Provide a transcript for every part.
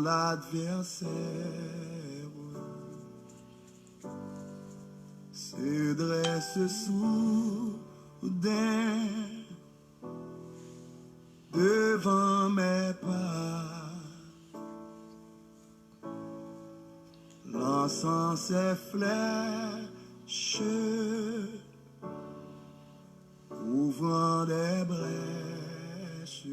l'adversaire se dresse soudain devant mes pas, lançant ses flèches, ouvrant des brèches,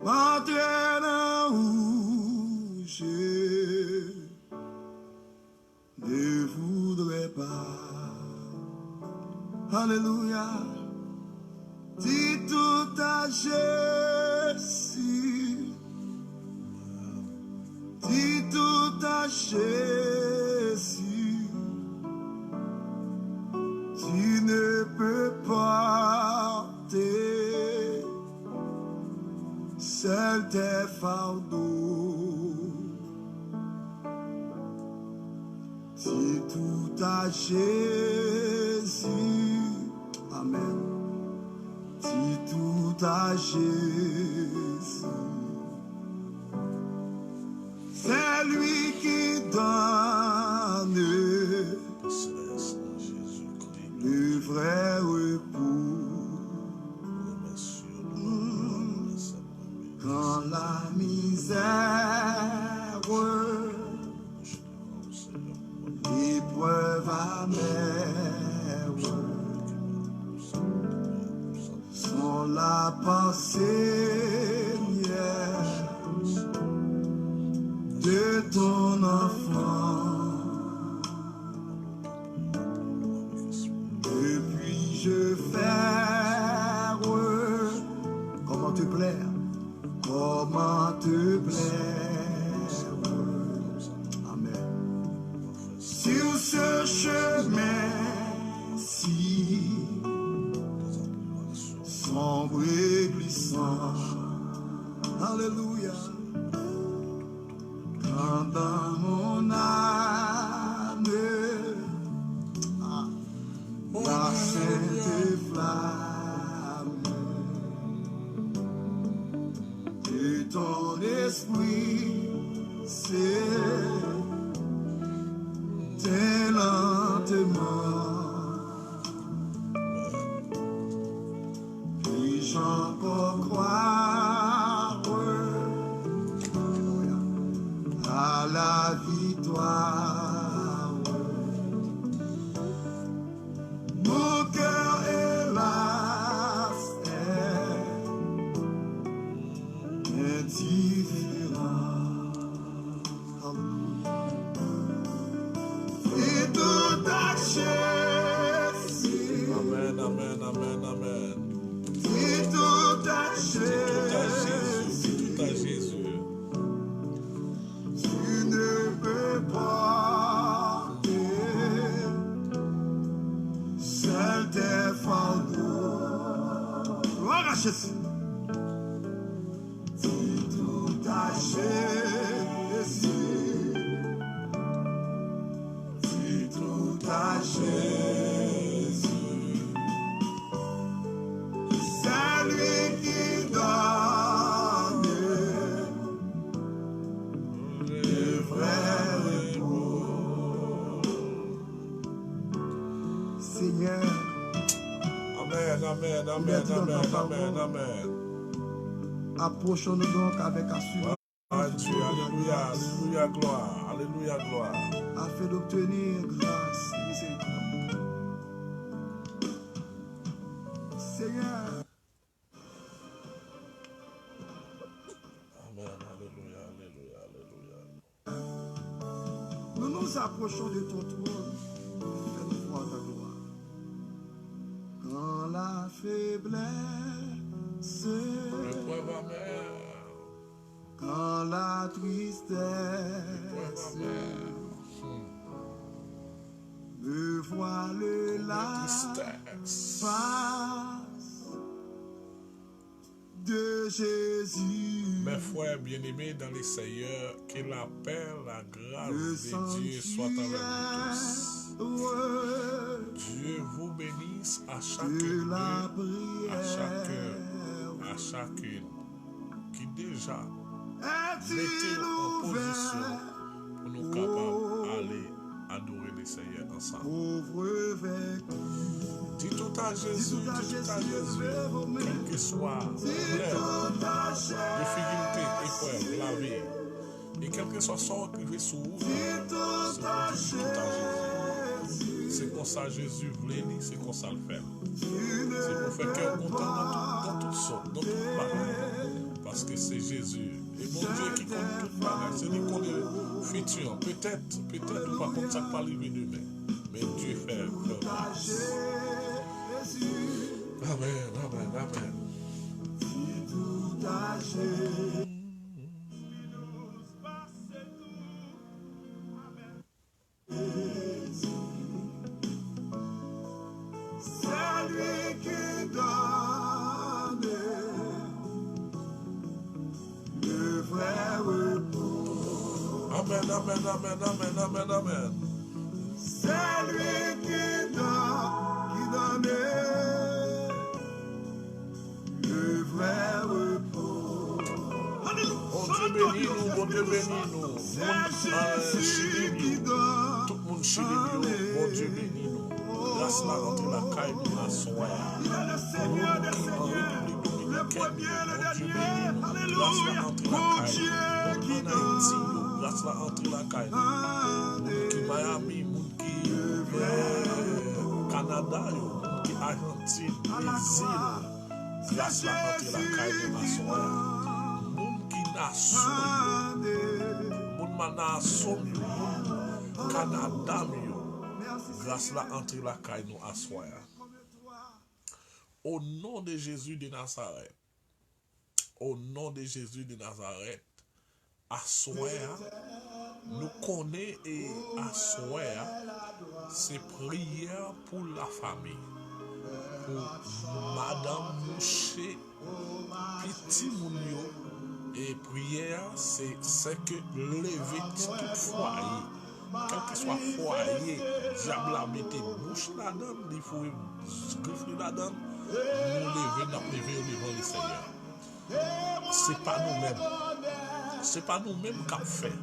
m'entraînant où je ne voudrais pas. Alléluia. Dis tout à Jésus, dis tout à Jésus, tu ne peux porter seul tes fardeaux. Dis tout à Jésus, amen. Dis tout à Jésus, c'est lui qui donne le vrai repos. Quand la misère, l'épreuve amère sont la pensée de ton enfant. Depuis je faire comment te plaire, comment te plaire. Amen. Sur ce chemin-ci, sombre et glissant, alléluia, quand dans mon âme la sainte flamme de ton esprit s'éteint lentement. Puis-je encore croire à la victoire? Mon cœur hélas est indifférent. Et tout à Jésus. Amen, amen, amen, amen. Et tout à Jésus. Tout à Jésus. Tu ne peux porter seul tes fardeaux. Gloire à Jésus. Dis tout à Jésus. Dis tout à Jésus. C'est lui qui donne le vrai repos. Seigneur, Amen, amen, amen, amen, amen, amen. approchons-nous donc avec assurance Ah Dieu, alléluia, alléluia, gloire, alléluia, gloire. afin d'obtenir grâce et miséricorde. Seigneur, Amen, alléluia, alléluia, alléluia. nous nous approchons de ton trône. Fais-nous voir ta gloire. Quand la faiblesse, L'épreuve amère, quand la l'épreuve tristesse amère, me voile la tristesse. face de Jésus. Mes frères bien-aimés dans les Seigneurs, que la paix, la grâce de Dieu soit avec vous tous. Dieu vous bénisse à chacun d'eux, à chacun, à chacune. Qui déjà mettez en position pour nous capables d'aller adorer le Seigneur ensemble. Dis tout à Jésus, quel que soit le problème, difficulté, épreuve, la vie, et quel que soit son privé sous vous, c'est pour dire tout à Jésus. C'est comme ça Jésus voulait, c'est comme ça le fait. C'est pour faire cœur content dans toutes sortes, dans toutes bagages. Parce que c'est Jésus. Et mon Dieu qui compte toutes bagages. C'est lui qui connaît le futur. Peut-être, ou pas comme ça pas arriver demain. Mais Dieu fait grâce. Amen. Amen. C'est lui qui donne le vrai repos. Bon Dieu bénis nous. Tout le monde chérit nous. Bon Dieu bénis nous. Grâce la rentrée la caille nous la soie. Il est le Seigneur des Seigneurs, le premier, le dernier. Alléluia. Mon Dieu qui donne. Grâce la rentrée la caille. Qui Miami, qui Canada, qui Argentine, Brésil. Grâce la rentrée la caille nous la soie. Moun nation, Canada, grâce la entre la caille nous assoya. Au nom de Jésus de Nazareth, assoya, nous connaissons et assoya, c'est prière pour la famille, pour Madame Mouché, petit Mounio. Et prière, c'est que lever tout foyer, quel que soit foyer, diable a mis bouche là-dedans, il faut griffler là-dedans, nous lever au devant le Seigneur. C'est pas nous-mêmes qui avons fait,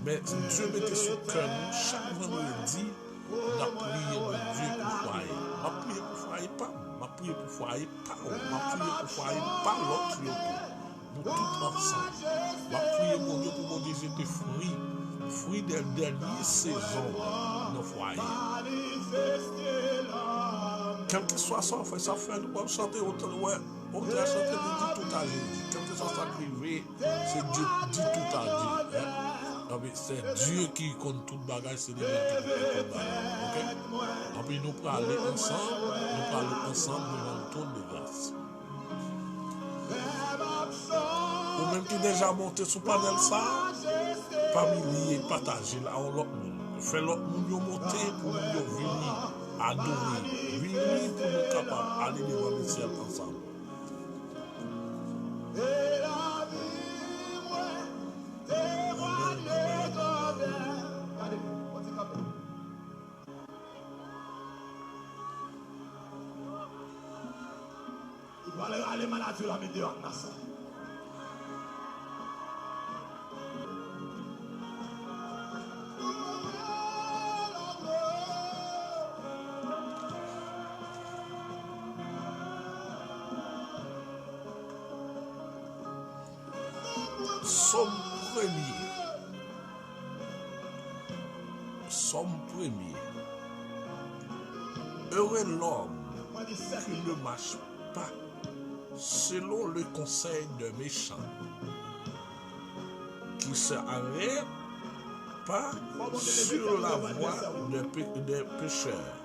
mais Dieu mettait sur cœur nous, chaque vendredi, on a prié pour Dieu pour foyer. On a prié pour foyer pas, on a prié pour foyer pas, on a prié pour foyer pas l'autre surtout. Nous tous ensemble, on va prier mon Dieu pour mon Dieu jeter fruit des dernières saisons dans nos foyers. Quel que soit ça, ça fait, nous pouvons chanter autant, on doit chanter dit tout à Jésus. Quel que soit ça privé, c'est Dieu dit tout à Dieu. C'est Dieu qui compte tout bagage, c'est Dieu qui compte tout bagage. Ok? Et puis nous pouvons aller ensemble devant le trône de grâce. Ou même qui déjà monté sous panel ça, parmi liés, partager là, on l'autre monde. Fait l'autre monde monter pour nous venir adorer, venir pour nous capables d'aller devant le ciel ensemble. Il va aller malade sur la météo en masse. Somme premier. Heureux l'homme qui ne marche pas selon le conseil de méchants, qui se arrête pas sur la voie des pécheurs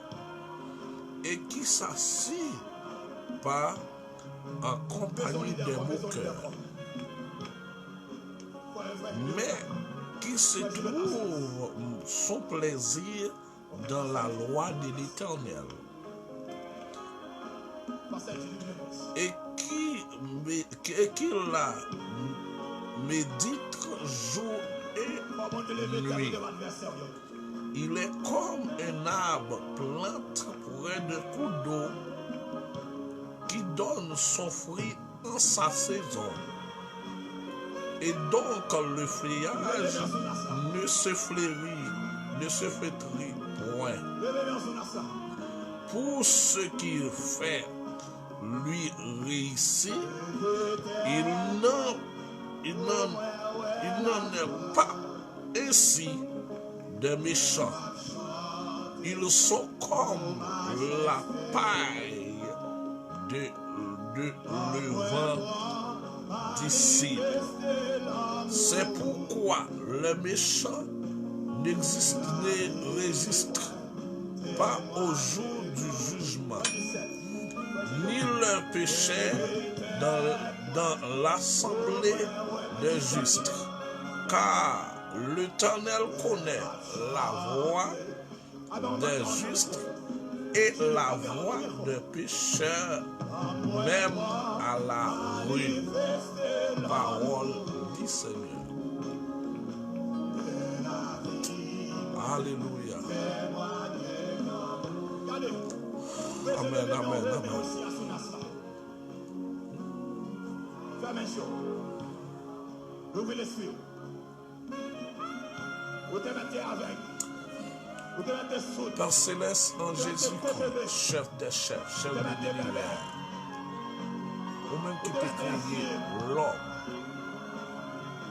et qui s'assied pas en compagnie des moqueurs, mais qui se trouve son plaisir dans la loi de l'Éternel et qui la médite jour et nuit. Il est comme un arbre planté près de coups d'eau qui donne son fruit en sa saison Et donc le feuillage ne se flétrit point. Pour ce qu'il fait lui réussit, il n'en est pas ainsi des méchants. Ils sont comme la paille de levain disciple. C'est pourquoi les méchants ne résistent pas au jour du jugement, ni leurs péchés dans l'assemblée des justes. Car l'Éternel connaît la voie des justes et la voie des pécheurs, même à la ruine. Parole du Seigneur. Alléluia. Amen, amen, amen. Ouvrez l'esprit. Vous te mettez avec. Vous te mettez sous. Père céleste en Jésus-Christ, chef des chefs, chef de l'univers. Ou même qui peut créer l'homme.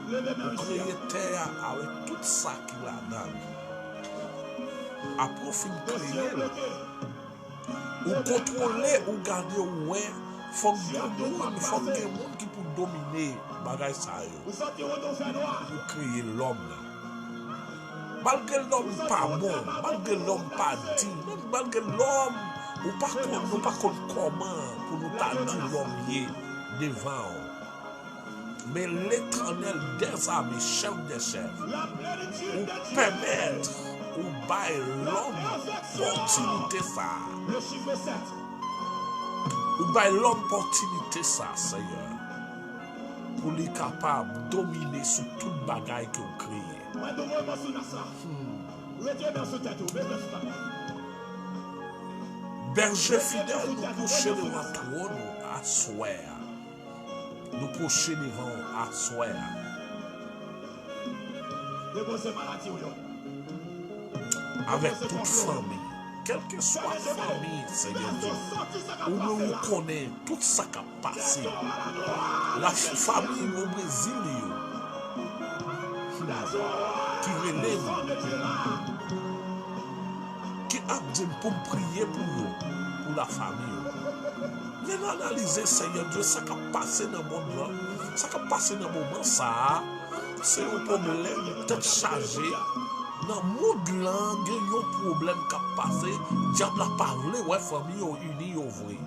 Vous créez terre avec tout ça qu'il a donné. Après, vous créez. Ou contrôler ou garder ouais. Faut que des gens qui pour dominer bagay ça yo. Pour créer l'homme. Malgré l'homme pas bon, malgré l'homme pas digne, malgré l'homme ou pas comment pour nous dire l'homme y est devant. Mais l'Éternel des armées, chef des chefs, ou permettre ou bailler l'homme opportunité ça. Ou bailler l'opportunité ça, Seigneur, pour les capables de dominer sur toute bagaille que vous créez. Berger fidèle, nous procher devant trône à soir. Nous procher devant à soir. Avec toute famille, quelle que soit la famille, Seigneur Dieu, où nous connaissons tout ça qui a passé. La famille au Brésil, qui relève, qui a dit pour prier pour la famille. Nous analysons, Seigneur Dieu, ça qui a passé dans le monde, ça qui a passé dans le moment, ça, c'est un problème peut-être chargé. Dans le monde, il y a un problème qui a passé. Diable a parlé, ouais, famille unie, ouvrir.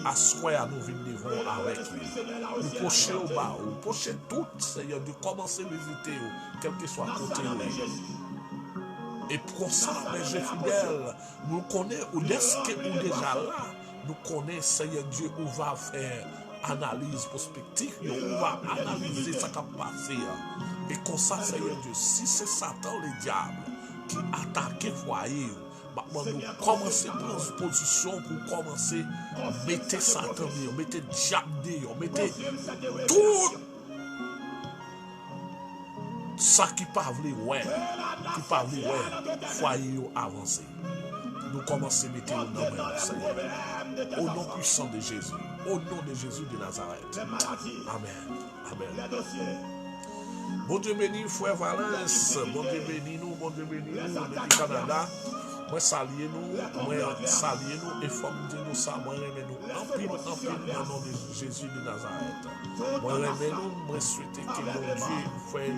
À soi, nous venons devant avec lui. Nous pocher au bas, nous pocher tout, Seigneur, de commencer à visiter, quel que soit côté. Et pour ça, les fidèles, nous connaissons, ou déjà là, nous connaissons, Seigneur Dieu, où va faire analyse prospective, on va analyser ce qui a passé. Et comme ça, Seigneur Dieu, si c'est Satan, le diable, qui attaque le foyer, nous commençons à prendre position pour commencer à mettre Satan, mettre le diable, mettre tout ça qui parle, ouais, foyer avancé. Nous commençons à mettre le nom de Seigneur. Au nom puissant de Jésus. Au nom de Jésus de Nazareth. Amen. Amen. Bon Dieu béni, frère Valence. Bon Dieu béni nous, bon Dieu béni nous, depuis Canada. Moi saluer nous, et forme de nous ça, moi remet nous en pile au nom de Jésus de Nazareth. Moi remet nous, moi souhaiter que mon Dieu fasse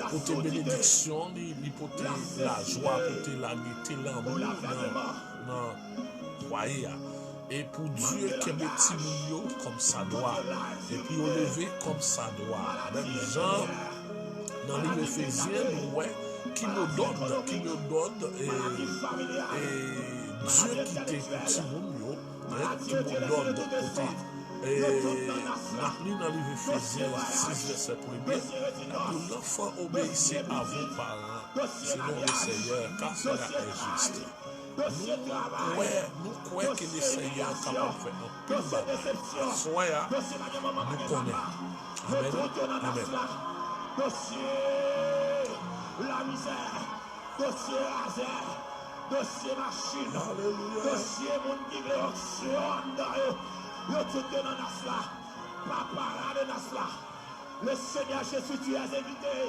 pour tes bénédictions, pour la joie, pour la gaieté, l'amour dans le foyer. Et pour Dieu qui met petit milieu comme ça doit, et puis on lever comme ça doit. Même Jean, dans les Éphésiens, qui nous donne, et Dieu qui était petit milieu, qui nous donne côté. Et maintenant, dans les Éphésiens 6, verset 1er, l'enfant obéissez à vos parents, selon le Seigneur, car cela est juste. dossier travail, nous croyons que le Seigneur est capable de faire un dossier déception, soyez, dossier maman, nous connaissons. Amen. Amen. dossier la misère, dossier laser, dossier machine, dossier mon qui veut option dans eux, tout dans cela, papa de cela. Le Seigneur Jésus, tu es invité.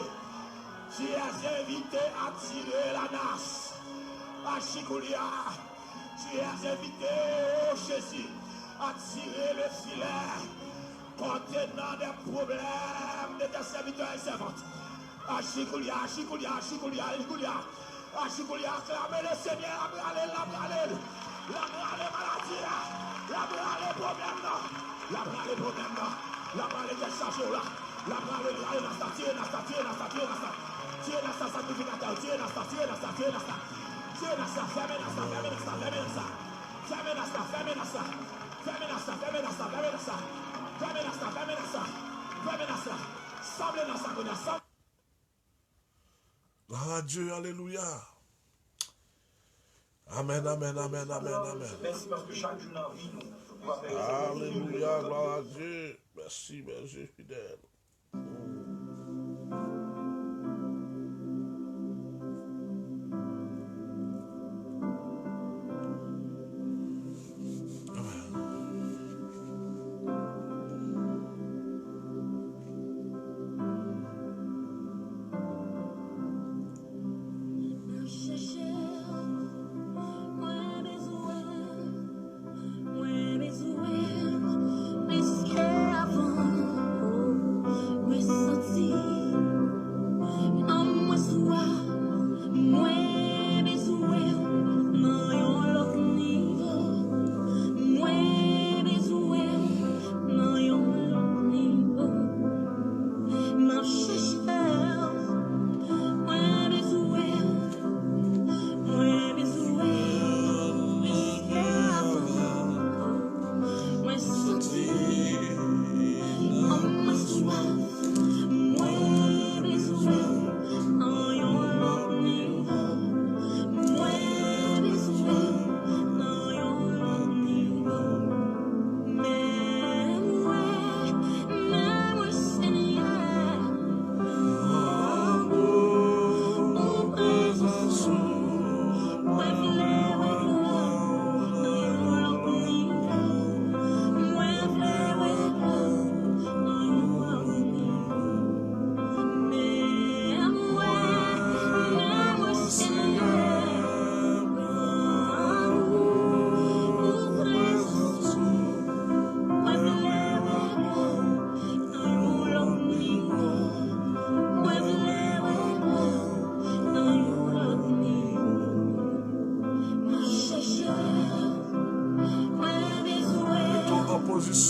Tu es invité à tirer la nasse. À Chikoulia. Tu es invité, oh Jésus, à tirer le filet contenant des problèmes de tes serviteurs et servantes. À Chikoulia, Chikoulia, Chikoulia, Chikoulia. À Chikoulia, acclamez le Seigneur, la brûler maladie, la brûler problème, la brûler problème, la brûler des charges là. La brûler la sacrificateur, Gloire à Dieu, alléluia. Amen, amen, amen, amen, amen. Merci parce que chaque jour dans la vie, nous. Alléluia, gloire à Dieu. Merci, berger fidèle.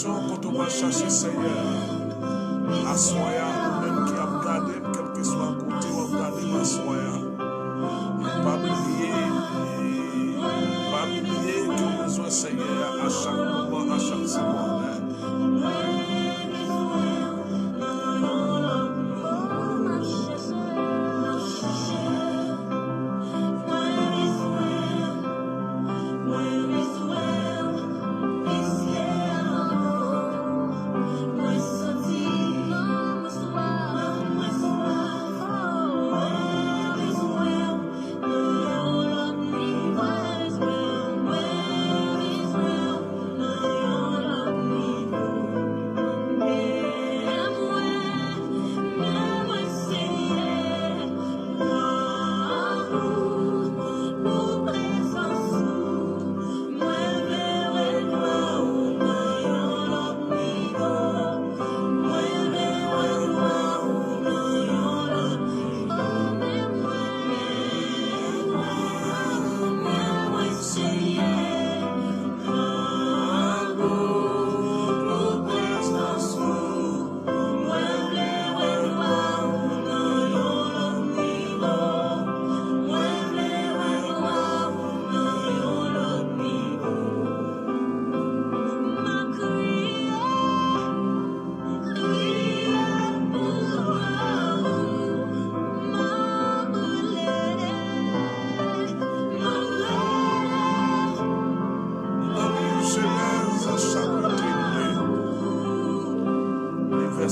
Quand on va chercher Seigneur, assoya, même qui a regardé, quel que soit le côté, on va regarder assoya. Pas oublier que nous besoin Seigneur à chaque moment, à chaque seconde.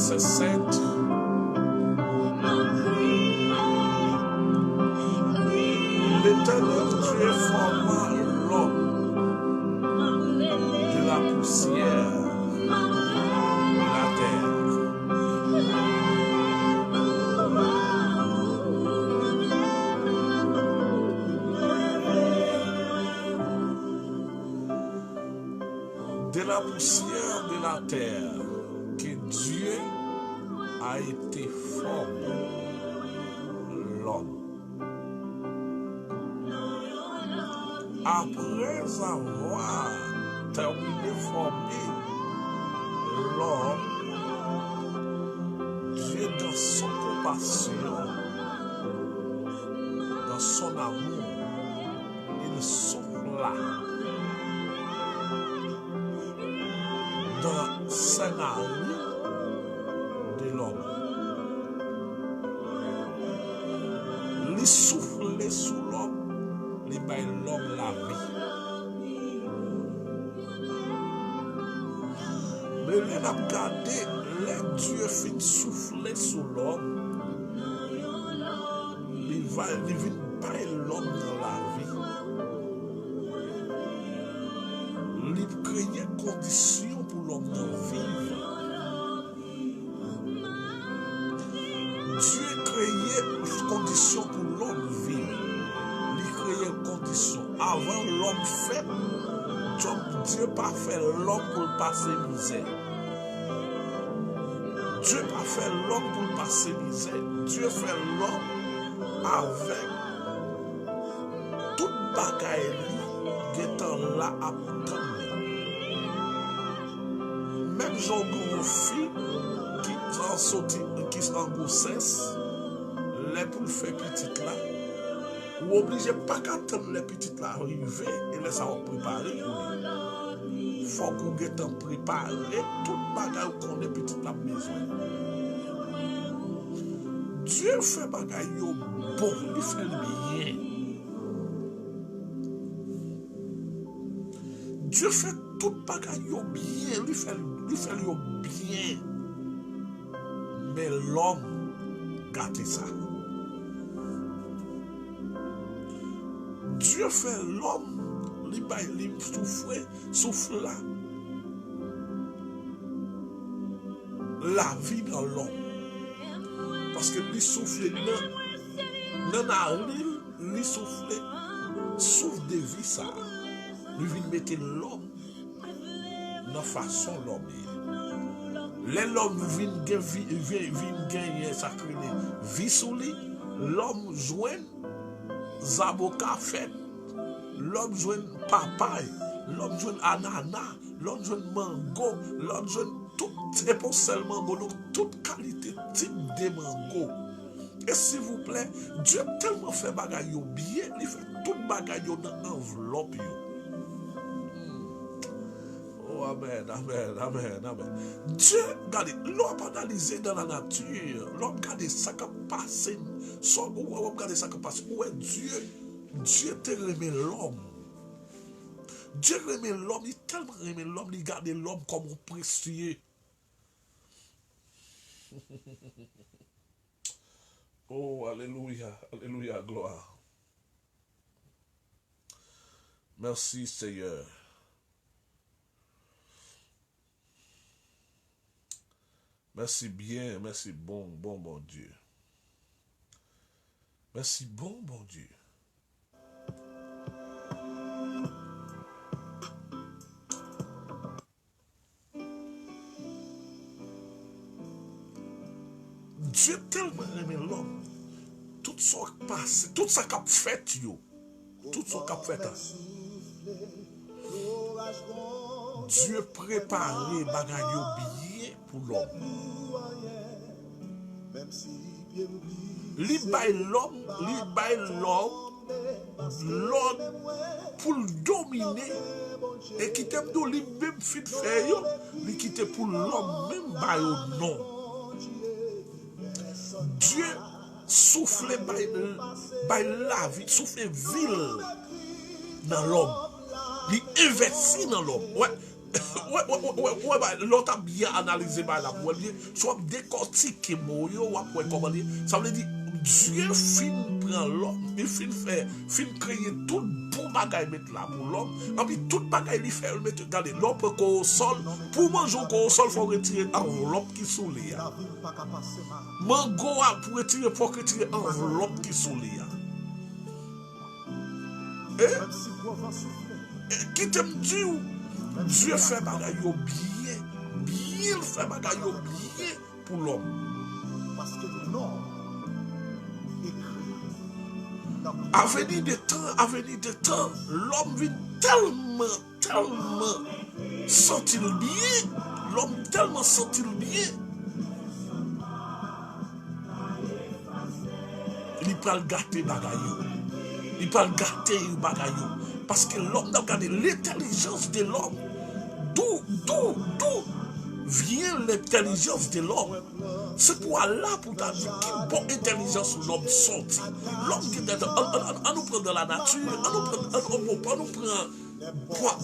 verset 7. L'Éternel Dieu forma l'homme de la poussière de la terre. De la poussière de la terre que Dieu a été formé l'homme. Après avoir terminé de former l'homme, Dieu dans son compassion, dans son amour, il souffla dans ses narines de l'homme. Il soufflait sous l'homme, il met l'homme la vie. Mais il a regardé, les dieux fin souffler sous l'homme, il va pas l'homme dans la vie. Il crée conditions pour l'homme de vivre. Dieu créait conditions pour l'homme de vivre. Il créait conditions. Avant l'homme fait, Dieu n'a pas fait l'homme pour passer misère. Dieu n'a pas fait l'homme pour passer misère. Dieu fait l'homme avec toute bagaille qui est là à attendre. Même Jean Gonfi qui s'en sorti, qui s'en grossesse, les pour faire petite là, ou obligé pas qu'attendre les petites là arriver et les ça va préparer. Il faut qu'on ait préparé toute bagaille qu'on ait petite la besoin. Dieu fait bagaille bon, il fait bien. Dieu fait toute bagaille bien, il fait bien. Mais l'homme gâte ça. Dieu fait l'homme, il souffle là. La vie dans l'homme. Parce que lui souffle dans la rue, lui souffle de vie ça. Lui vient mettre l'homme dans façon l'homme. L'homme vient gagner sa vie sur lui. L'homme joint zaboka fait. L'homme joint papaye. L'homme joint ananas. L'homme joint mango. L'homme joint tout. C'est pas seulement mango. Toute qualité type de mango. Et s'il vous plaît, Dieu a tellement fait bagaille bien. Il fait tout bagaille dans l'enveloppe. Amen, amen, amen, amen. Dieu, regardez, l'homme analysé dans la nature, l'homme regarde ça qui passe, regardez ça qui passe. Où est Dieu? Dieu t'a aimé l'homme. Dieu aimé l'homme, il tellement aimé l'homme, il garde l'homme comme un précieux. Oh, alléluia, alléluia, gloire. Merci Seigneur. Merci bien, merci bon Dieu. Merci bon Dieu. Dieu tellement aimé l'homme. Tout ça qui passe, tout ça qui a fait, tout ça qui a fait. Dieu préparait bagaille bien pour l'homme. Li bay l'homme pour le dominer et qui t'aime de lui même fit faire yo, li quitte pour l'homme même bay au nom. Dieu souffle by la vie, souffle ville dans l'homme. Il investit dans l'homme. Ouais. L'autre a bien analysé par la pour dire, soit décortiquer mon yo, ou comment dire, ça veut dire, Dieu fin prend l'homme, il fin créer tout bon bagage mettre là pour l'homme, et puis tout bagage il fait, mettre, regardez, l'homme peut qu'on au sol, pour manger qu'on au sol, il faut retirer enveloppe qui sous les. Mango pour retirer, il faut retirer enveloppe qui sous les. Qui t'aime Dieu? Dieu fait bagaille bien fait bagaille bien pour l'homme. Parce que l'homme est créé. À venir de temps, l'homme vient tellement sentir bien, l'homme tellement sentir bien. Il peut le gâter bagaille. Il peut le gâter bagaille. Parce que l'homme n'a regardé l'intelligence de l'homme. D'où vient l'intelligence de l'homme? C'est pour Allah pour ta dire quelle bonne intelligence l'homme sorti. L'homme qui est on nous prend dans la nature, on nous prend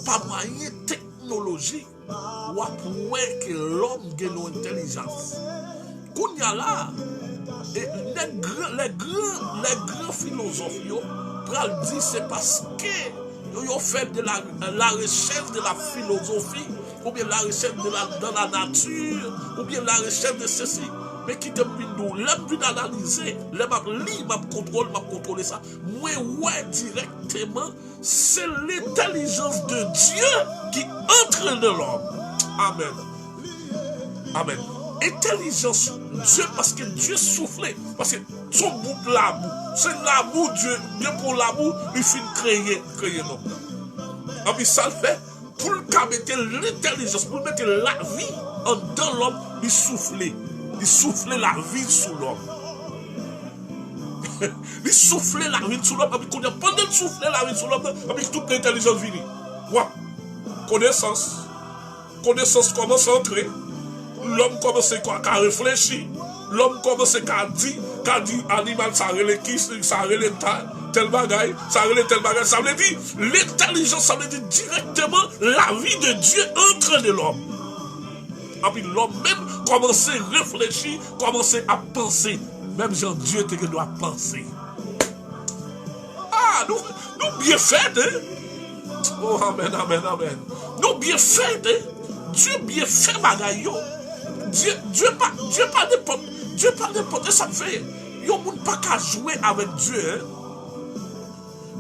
pas moyen technologie ou après que l'homme a une intelligence. Qu'on y a là, les grands philosophes pral dit c'est parce que ils ont fait de la recherche de la philosophie, ou bien la recherche dans la nature, ou bien la recherche de ceci. Mais qui te nous, l'homme analyser, l'homme contrôler ça. Moi, ouais, directement, c'est l'intelligence de Dieu qui entre dans l'homme. Amen. Amen. Intelligence Dieu, parce que Dieu soufflait, parce que son bout de l'amour, c'est l'amour Dieu pour l'amour, il finit créer l'homme. Et puis ça le fait, pour mettre l'intelligence, pour mettre la vie dans l'homme, il soufflait la vie sous l'homme. Il soufflait la vie sous l'homme, et puis pendant de souffler la vie sous l'homme, et puis toute l'intelligence vient. Ouais. Connaissance commence à entrer. L'homme commence à réfléchir. L'homme commence à dire animal, ça relève qui, ça relève tel bagaille, ça relève tel bagaille. Ça veut dire l'intelligence, ça veut dire directement la vie de Dieu entre de l'homme. Et puis l'homme même commence à réfléchir, commence à penser. Même Jean Dieu te doit penser. Ah, nous bien fait, hein? Oh, amen. Nous bien fait, hein? Dieu bien fait bagaille. Dieu pas n'importe ça fait. Yo moun pas qu'à jouer avec Dieu. Hein?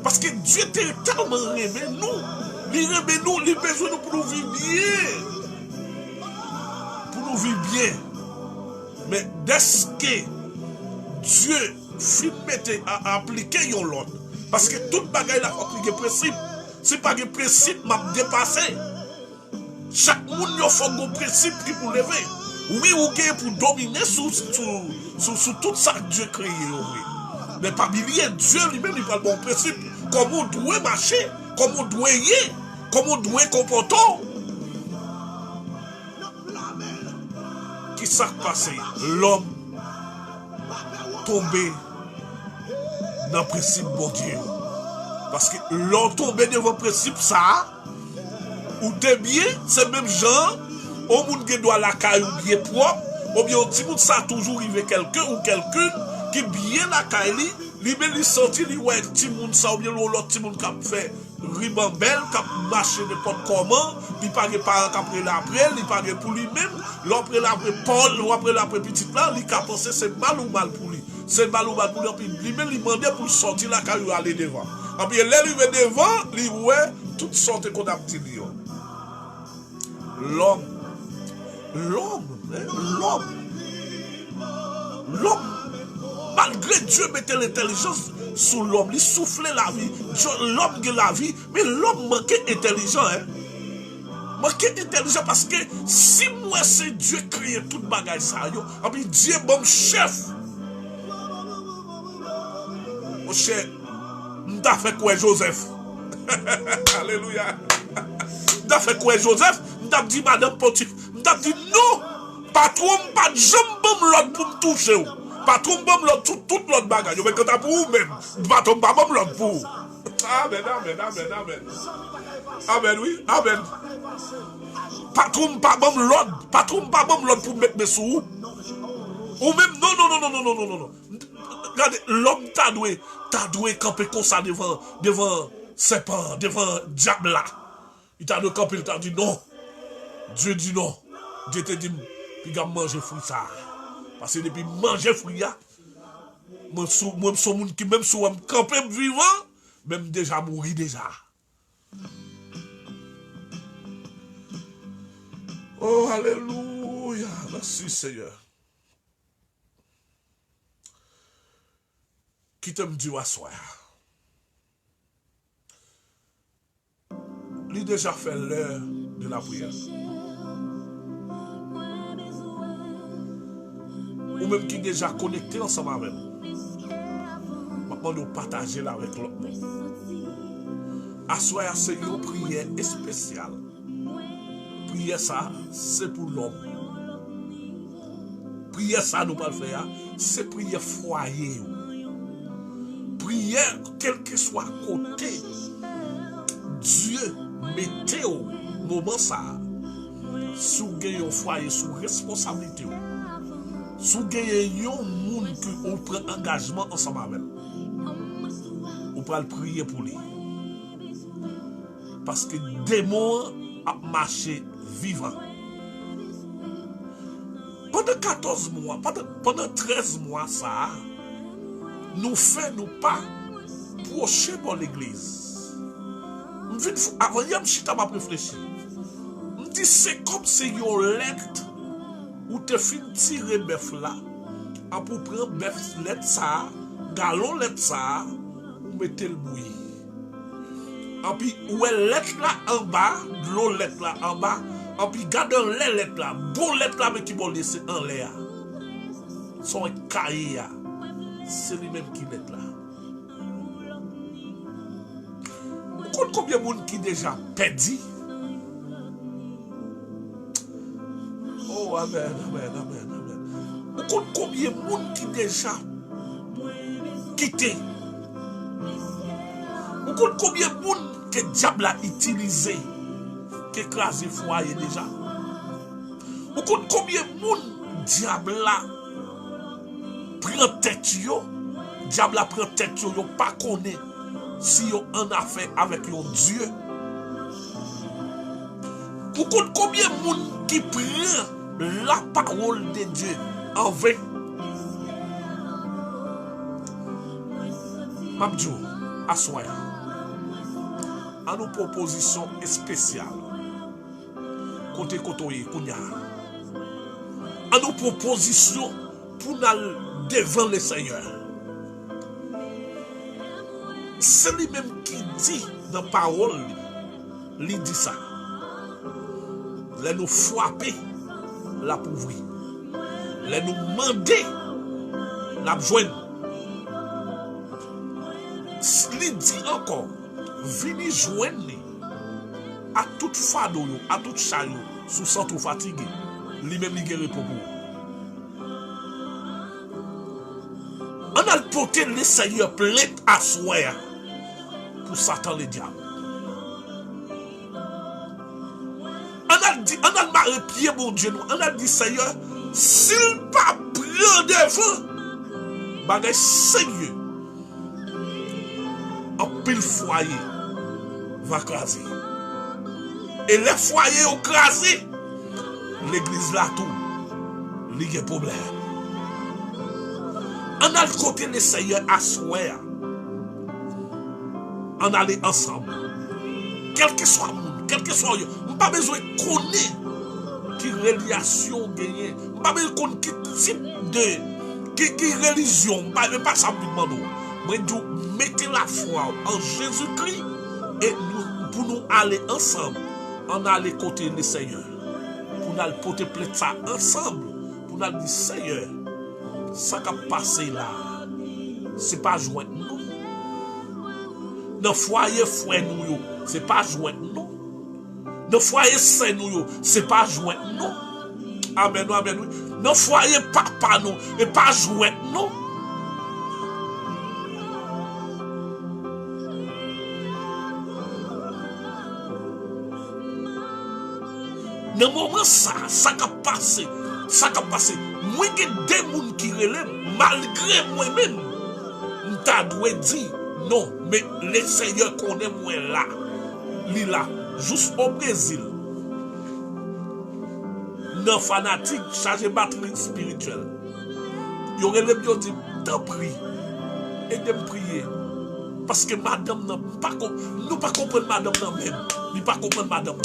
Parce que Dieu t'est tellement aimé nous. Il aime nous, il a besoin de nous pour nous vivre bien. Pour nous vivre bien. Mais dès que Dieu finit à appliquer yon l'autre. Parce que toute bagaille la appliquer principe. Si pas de principe m'a dépassé. Chaque monde il faut un principe qui pour lever. Oui, ou bien pour dominer sur tout ça que Dieu a créé. Mais pas bien, Dieu lui-même, il parle de bon principe. Comment on doit marcher, comment on doit y aller, comment on doit comporter. Qui s'est passé? L'homme tombé dans le principe bon Dieu. Parce que l'homme tombé devant le principe ça, ou t'es bien, c'est même gens. Au monde qui doit la caille ou bien propre, ou bien au petit monde ça toujours arrivé quelqu'un ou quelqu'une qui bien la caille, lui-même il sorti, lui ouais petit monde ça ou bien l'autre petit monde qui a fait ribambelle, qui a marché n'importe comment, il pas de parents qui a pris l'après, il pas de pour lui-même, l'après l'après Paul, ou après l'après petit là, il a pensé c'est mal ou mal pour lui. C'est mal ou mal pour lui, puis lui-même il demandait pour sortir la caille ou aller devant. Et puis là il va devant, lui ouais, toutes sortes qu'on a dit lui. L'homme, malgré Dieu mettait l'intelligence sur l'homme, il soufflait la vie, l'homme a la vie, mais l'homme manquait intelligent, hein? Manquait intelligent parce que si moi c'est Dieu créé toute bagaille ça, et puis Dieu bon chef. Mon cher, m'ta fait quoi Joseph? Alléluia. M'ta fait quoi Joseph? M'ta dit madame Potiphar. M'ta dit non, patron pas de jambes l'autre pour me toucher. Patron bam l'autre toute l'autre bagage. Mais quand t'as pour vous même, patron pas bam l'autre pour. Amen. Amen, oui, amen. Patron pas bon l'ordre. Patron pas bon l'ordre pour mettre mes sous. Ou même, non. Regardez, l'homme t'a doué camper comme ça devant serpent, devant diable là. Il t'a doué camper, il t'a dit non. Dieu dit non. Dieu te dit, puis il a mangé fruit ça. Parce que depuis manger fruit, moi, je suis monde qui même si je camper vivant, même déjà mourir déjà. Oh, alléluia. Merci Seigneur. Qui te me dit à soir? Il a déjà fait l'heure de la prière. Ou même qui est déjà connecté ensemble avec nous. Maintenant, nous partager là avec l'autre. À soir, c'est une prière spéciale. Prière ça, c'est pour l'homme. Prière ça, nous pas le faire, c'est prière foyer. Prière, quel que soit côté, Dieu mettez au moment ça, sous un foyer, sous responsabilité. Sous un monde qui prend engagement ensemble avec. On peut prier pour lui. Parce que démon a marché vivant. Pendant 14 mois, pendant 13 mois, ça, nous faisons pas procher pour l'église. Avant, je m'a réfléchi. Je dis, c'est comme si vous lettre ou te fin tirer bœuf là, en pour prendre bœuf lettre ça, galon lettre ça, ou mettez le bouilli. En puis, où est lettre là en bas, l'eau lettre là en bas, en puis, gardez les lettres là, bon lettre là, mais qui vont laisser en l'air. Son cahier, c'est lui-même qui lettre là. Vous comprenez combien de monde qui déjà perdu? Oh, amen. Vous comprenez combien de monde qui déjà quitté? Vous comprenez combien de monde que le diable a utilisé, qui écrasé le foyer déjà? Vous comprenez combien de monde diable a prend tête yo? Diable a prend tête yo, pas connaît si yo en affaire avec un Dieu. Vous comprenez combien de monde qui prend la parole de Dieu en vain? Mabdou, assoya. À nos propositions spéciales. Côté Kotoye, Kounya. À nos propositions pour aller devant le Seigneur. C'est lui-même qui dit dans la parole, il dit ça. Les nous frapper, la pauvreté. Les nous demander, la joindre. Il dit encore, venez joindre à toute fado, à toute chariot, sous centre fatigué. Lui-même, il guérit pour vous. On a porté le Seigneur plein à soi pour Satan le diable. On a marré pied, mon Dieu. On a dit, Seigneur, s'il pas prend devant, bagay Seigneur, en pile foyer va craser. Et les foyers ont crasé, l'église là tout, il y a problème. On a le côté le Seigneur à soi. On aller ensemble. Quel que soit le monde, quel que soit, on n'a pas besoin de connaître qui religion gagne. On n'a pas besoin de connaître qui type de qui religion. On n'a pas ça pour demander. Mais nous mettez la foi en Jésus-Christ et nous, pour nous aller ensemble, on a les côtés le Seigneur. Pour nous porter plainte ça ensemble. Pour nous dire Seigneur, ça qui a passé là, c'est pas joint non. Dans le foyer frère nous, c'est pas joint non. Dans le foyer saint nous, c'est pas joint non. Amen, amen. Dans le foyer papa nous, et pas joint non. Dans le moment ça a passé. Ça a passé. Moi, il y a des gens qui relèvent, malgré moi-même, je dois dire non, mais le Seigneur connaît moi là. Il là, juste au Brésil. Dans fanatique, chargé batterie spirituelle. Il y aurait les gens qui disent, t'en prie, et de me prier. Parce que madame n'a pas compris madame n'a même. Ni pas comprendre madame.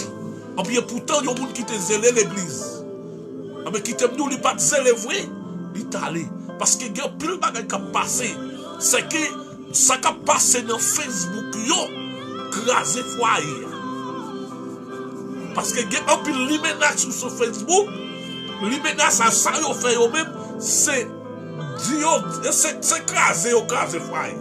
Et bien pourtant, il y a des gens qui te zélé l'église. Mais qui te dit, il pas zélé vrai, il est allé. Parce que il y a plus de bagages qui ont passé. C'est que ça qui a passé dans Facebook, yo, crasé foyer. Parce que il y a un peu de menaces sur Facebook, les menaces à ça, ils fait eux-mêmes, c'est crasé foyer.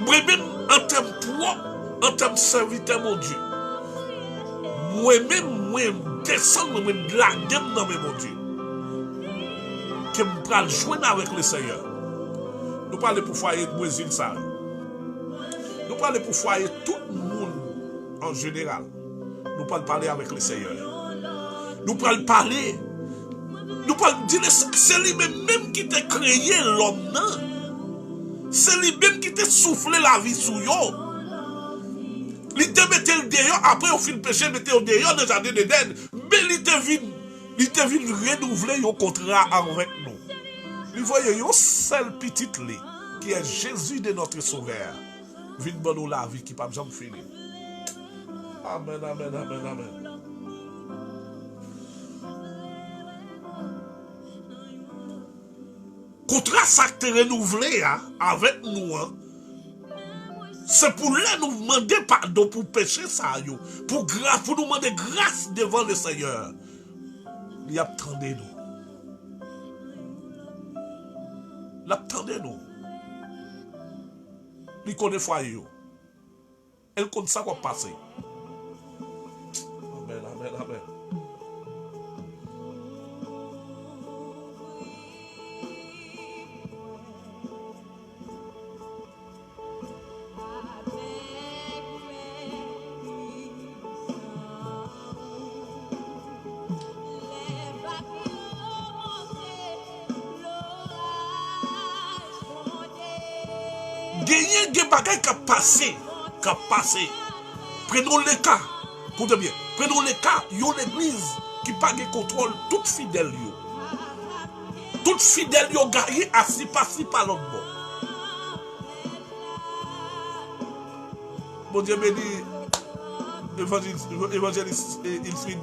Moi-même, en termes propres, en termes serviteur, mon Dieu, moi-même, moi, descendre, moi, de la gamme dans mon Dieu, que je peux joindre avec le Seigneur. Nous parlons pour foyer de Brésil, ça. Nous parlons pour foyer tout le monde en général. Nous parlons parler avec le Seigneur. Nous parlons parler. Nous parlons dire c'est lui-même qui t'a créé l'homme. C'est lui-même qui t'a soufflé la vie sur yo. Il te mettait le dehors, après au fin de péché, mettait au dehors dans le jardin d'Éden. Mais il te vient renouveler le contrat avec nous. Il voyait un seul petit lit, qui est Jésus de notre Sauveur. Vite bon nous la vie qui pas jamais finir. Amen, amen, amen, amen. Contrat ça que tu renouvelé avec nous, c'est pour nous demander pardon pour pécher ça, pour nous demander grâce devant le Seigneur. Il attendait nous. L'attendez nous. Il connaît foyer. Elle connaît ça quoi passer. Amen, amen, amen. Gagner des bagages qui a passé. Prenons le cas. Écoutez bien. Prenons le cas, il y a l'église qui pas de contrôle toute fidèle. Toute fidèle, yo gagné assis par l'autre bord. Bon Dieu béni, évangéliste Ilfrid,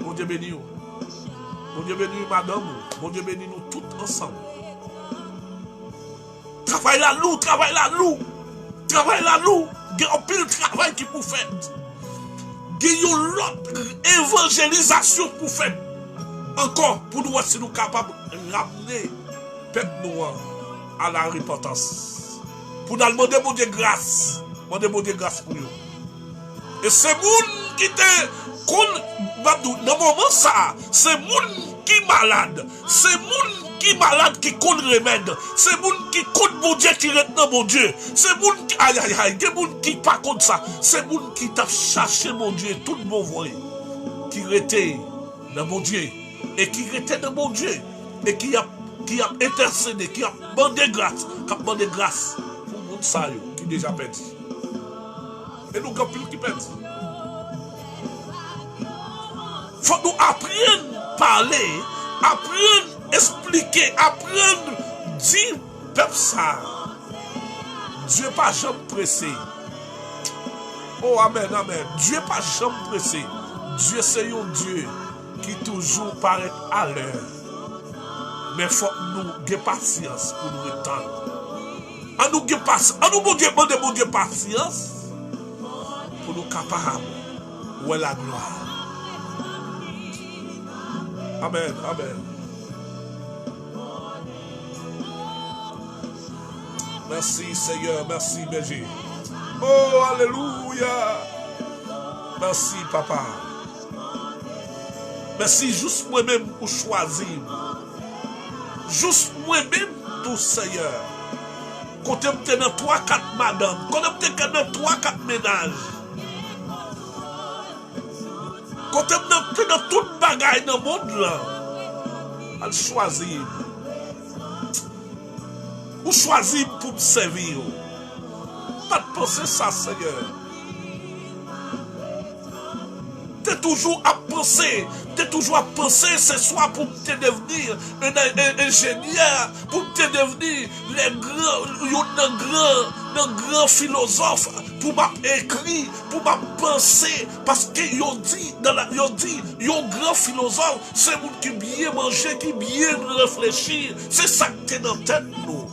bon Dieu béni. Bon Dieu béni madame, bon Dieu béni nous tous ensemble. Travail la loup. Il y a un pile travail qui vous fait. Il y a une autre évangélisation pour faire. Encore, pour nous voir si nous sommes capables de ramener le peuple noir à la repentance. Pour nous demander mon Dieu grâce. Demander mon Dieu grâce pour nous. Et c'est moun qui te dans le moment ça, c'est moun qui malade. C'est moun qui malade qui compte remède. C'est moun qui compte mon Dieu qui reste dans mon Dieu. C'est moun qui aïe, des moun qui pas contre ça. C'est moun qui t'a cherché mon Dieu tout bon voie. Qui était dans mon Dieu et qui était dans mon Dieu et qui a intercédé, qui a demandé grâce, pour moun ça qui déjà perdu. Et nous avons plus qui perdent. Faut nous apprendre à parler, apprendre à expliquer, apprendre à dire peuple ça. Dieu n'est pas jamais pressé. Oh amen, amen. Dieu n'est pas jamais pressé. Dieu c'est un Dieu qui toujours paraît à l'heure. Mais il faut nous ayons patience pour nous attendre. À nous ayons patience. À nous demander mon Dieu patience. Pour nous capables où est la gloire. Amen, amen. Merci Seigneur, merci berger. Oh, alléluia. Merci papa. Merci juste moi-même pour choisir. Juste moi-même tout Seigneur. Quand tu es dans 3-4 madames, quand tu es dans 3-4 ménages. Quand tu dans toute bagaille dans le monde là, elle choisit. Ou choisit pour me servir. Pas de penser ça, Seigneur. Tu es toujours à penser. Tu es toujours à penser, c'est soit pour te devenir un ingénieur, pour te devenir un grand philosophe, pour m'écrire, pour penser, parce que yo dit, un grand philosophe, c'est un qui bien manger, qui bien réfléchir. C'est ça qui est dans la tête, nous.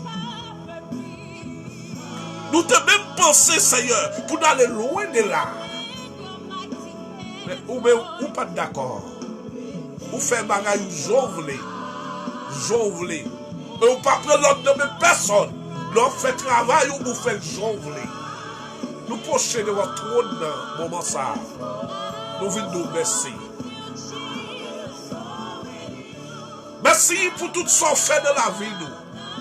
Nous devons même penser, Seigneur, pour aller loin de là. Mais ou pas d'accord. Ou faire bagaille ou jonvler. Et ou pas prendre l'autre de mes personnes. L'autre fait travail ou vous fait jonvler. Nous prochains de votre trône dans moment ça. Nous venons nous merci. Merci pour tout ce qu'on fait dans la vie, nous.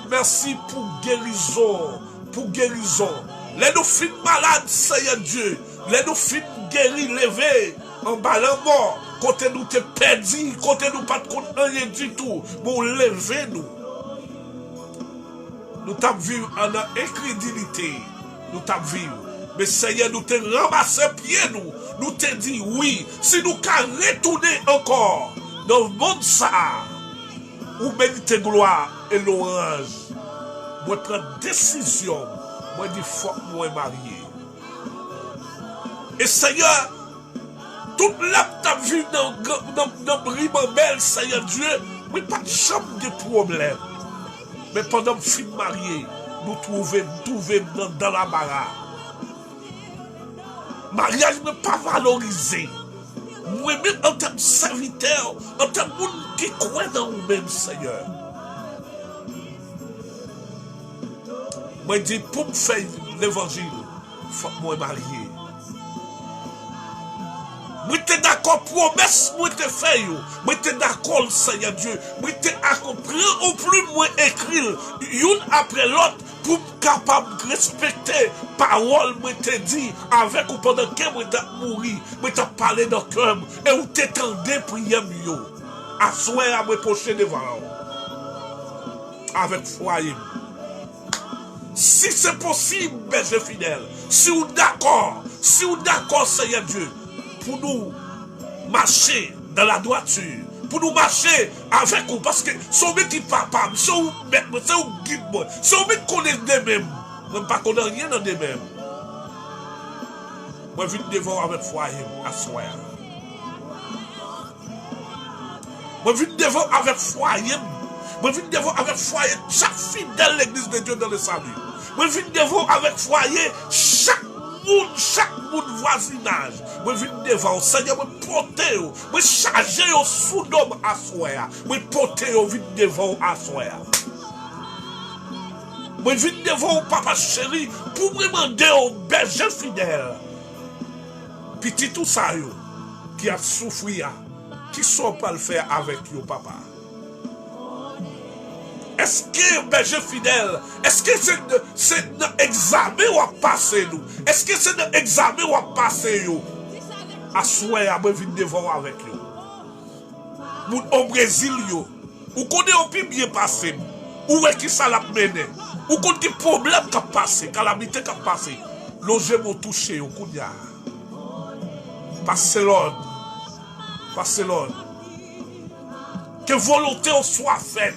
Merci pour guérison. Les nous filles malades, Seigneur Dieu. Les nous filles guéris, levés, en bas la mort. Côté nous te perdu, côté nous pas de rien du tout. Pour lever nous. Nous t'avons vu en incrédulité. Nous t'avons vu. Mais Seigneur, nous te ramassé pied nous. Nous te dit oui. Si nous qu'à retourner encore dans le monde ça, ou méritez gloire et l'orange. Moi prendre décision, moi dis faut moi marié. Et Seigneur, toute la ta vu dans Ribambelle, Seigneur Dieu, oui pas de chambre de problème. Mais pendant que je suis marié, nous trouvons dans la barre. Mariage n'est pas valorisé. Moi-même en tant que serviteur, en tant que monde qui croit dans nous-mêmes, Seigneur. Moi, je dis, pour me faire l'évangile, il faut que moi marié. Moi, je suis d'accord, promesse, moi, je fait. Moi, je suis d'accord, Seigneur Dieu. Moi, je suis accompli, au plus, moi, écrire, une après l'autre, pour être capable de respecter parole, moi, je dit, avec ou pendant que moi, je mouru, moi, je parlé dans le cœur, et où tu t'attendais prière, yo. À soi, à me prochain devant. Avec foyer. Si c'est possible, berger fidèle, si vous d'accord, Seigneur Dieu, pour nous marcher dans la droiture, pour nous marcher avec vous, parce que si vous qui papa, si vous guide moi, si vous connaissez des mêmes, même pas qu'on n'a rien dans des mêmes. Moi, je viens devant avec foyer à soi. Moi, je viens devant avec foyer. Moi, je viens devant avec foyer chaque fidèle l'église de Dieu dans le salut. Moi, je viens devant avec foyer chaque monde voisinage. Moi, je viens devant, Seigneur, moi, porter, moi, charger au sous-homme à soi. Moi, porter au vide devant à soi. Moi, je viens devant papa chéri pour me demander au berger fidèle. Petit tout ça, qui a souffert, qui sont pas le faire avec vous, papa. Est-ce que, berger fidèle, est-ce que c'est un examen ou à passer nous? Est-ce que c'est un examen ou à passer nous? À souhait, à me venir devant avec vous. Au Brésil, vous connaissez un peu bien passé. Où est-ce que ça l'a mené? Où connaissez des problèmes qui ont passé, calamité qui ont passé? L'objet m'a touché, au coup de passez l'ordre. Que volonté soit faite.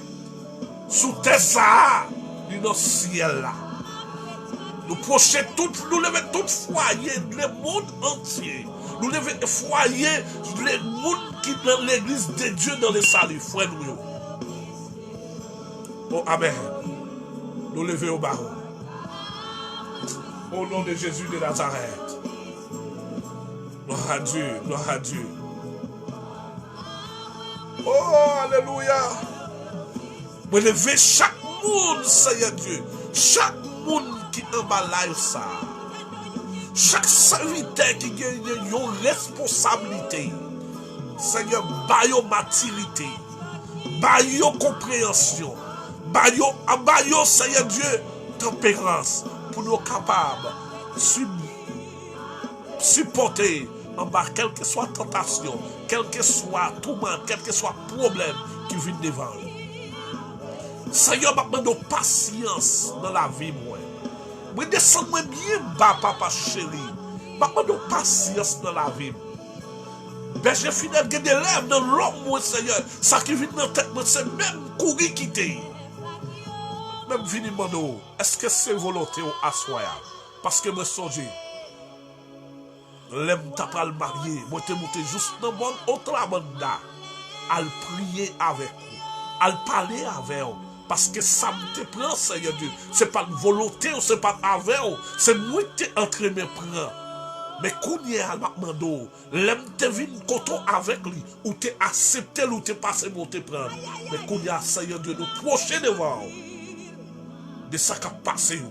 Sous tes ça, dans le ciel là. Nous projetons nous levons tout foyer, le monde entier. Nous levons foyer, le monde qui est dans l'église de Dieu dans le salut, frère nous. Oh Amen. Nous levons au baron. Au nom de Jésus de Nazareth. Gloire à Dieu, gloire à Dieu. Oh, alléluia. Vous levez chaque monde, Seigneur Dieu. Chaque monde qui est en bas ça. Chaque serviteur qui a une responsabilité. Seigneur, baille maturité. Baille compréhension. Baille, Seigneur Dieu, tempérance. Pour nous capables de supporter en bas, quelle que soit tentation, quel que soit tourment, quel que soit problème qui vient devant nous. Seigneur, m'a demandé patience dans la vie, moi. Moi, descends-moi bien bas, papa chéri. M'a demandé patience dans la vie. Berger fidèle qui élève dans l'homme, moi, Seigneur. Ça qui vient dans la tête, moi, c'est même courir quitter. Même vini mando, est-ce que c'est volonté ou assoya? Parce que moi, songe, l'aime t'a pas le marié, moi, te monté juste dans le monde, autre banda, à le prier avec vous, à le parler avec vous. Parce que ça me te prend, Seigneur Dieu. C'est pas une volonté ou c'est pas avec vous, c'est moi qui t'ai entraîné prend. Mais quand il y a un mando, l'aime te vin coton avec lui, ou t'es accepté, ou t'es passé, ou t'es prendre. Mais quand il y a, Seigneur Dieu, nous procher devant vous. De ça qui a passé.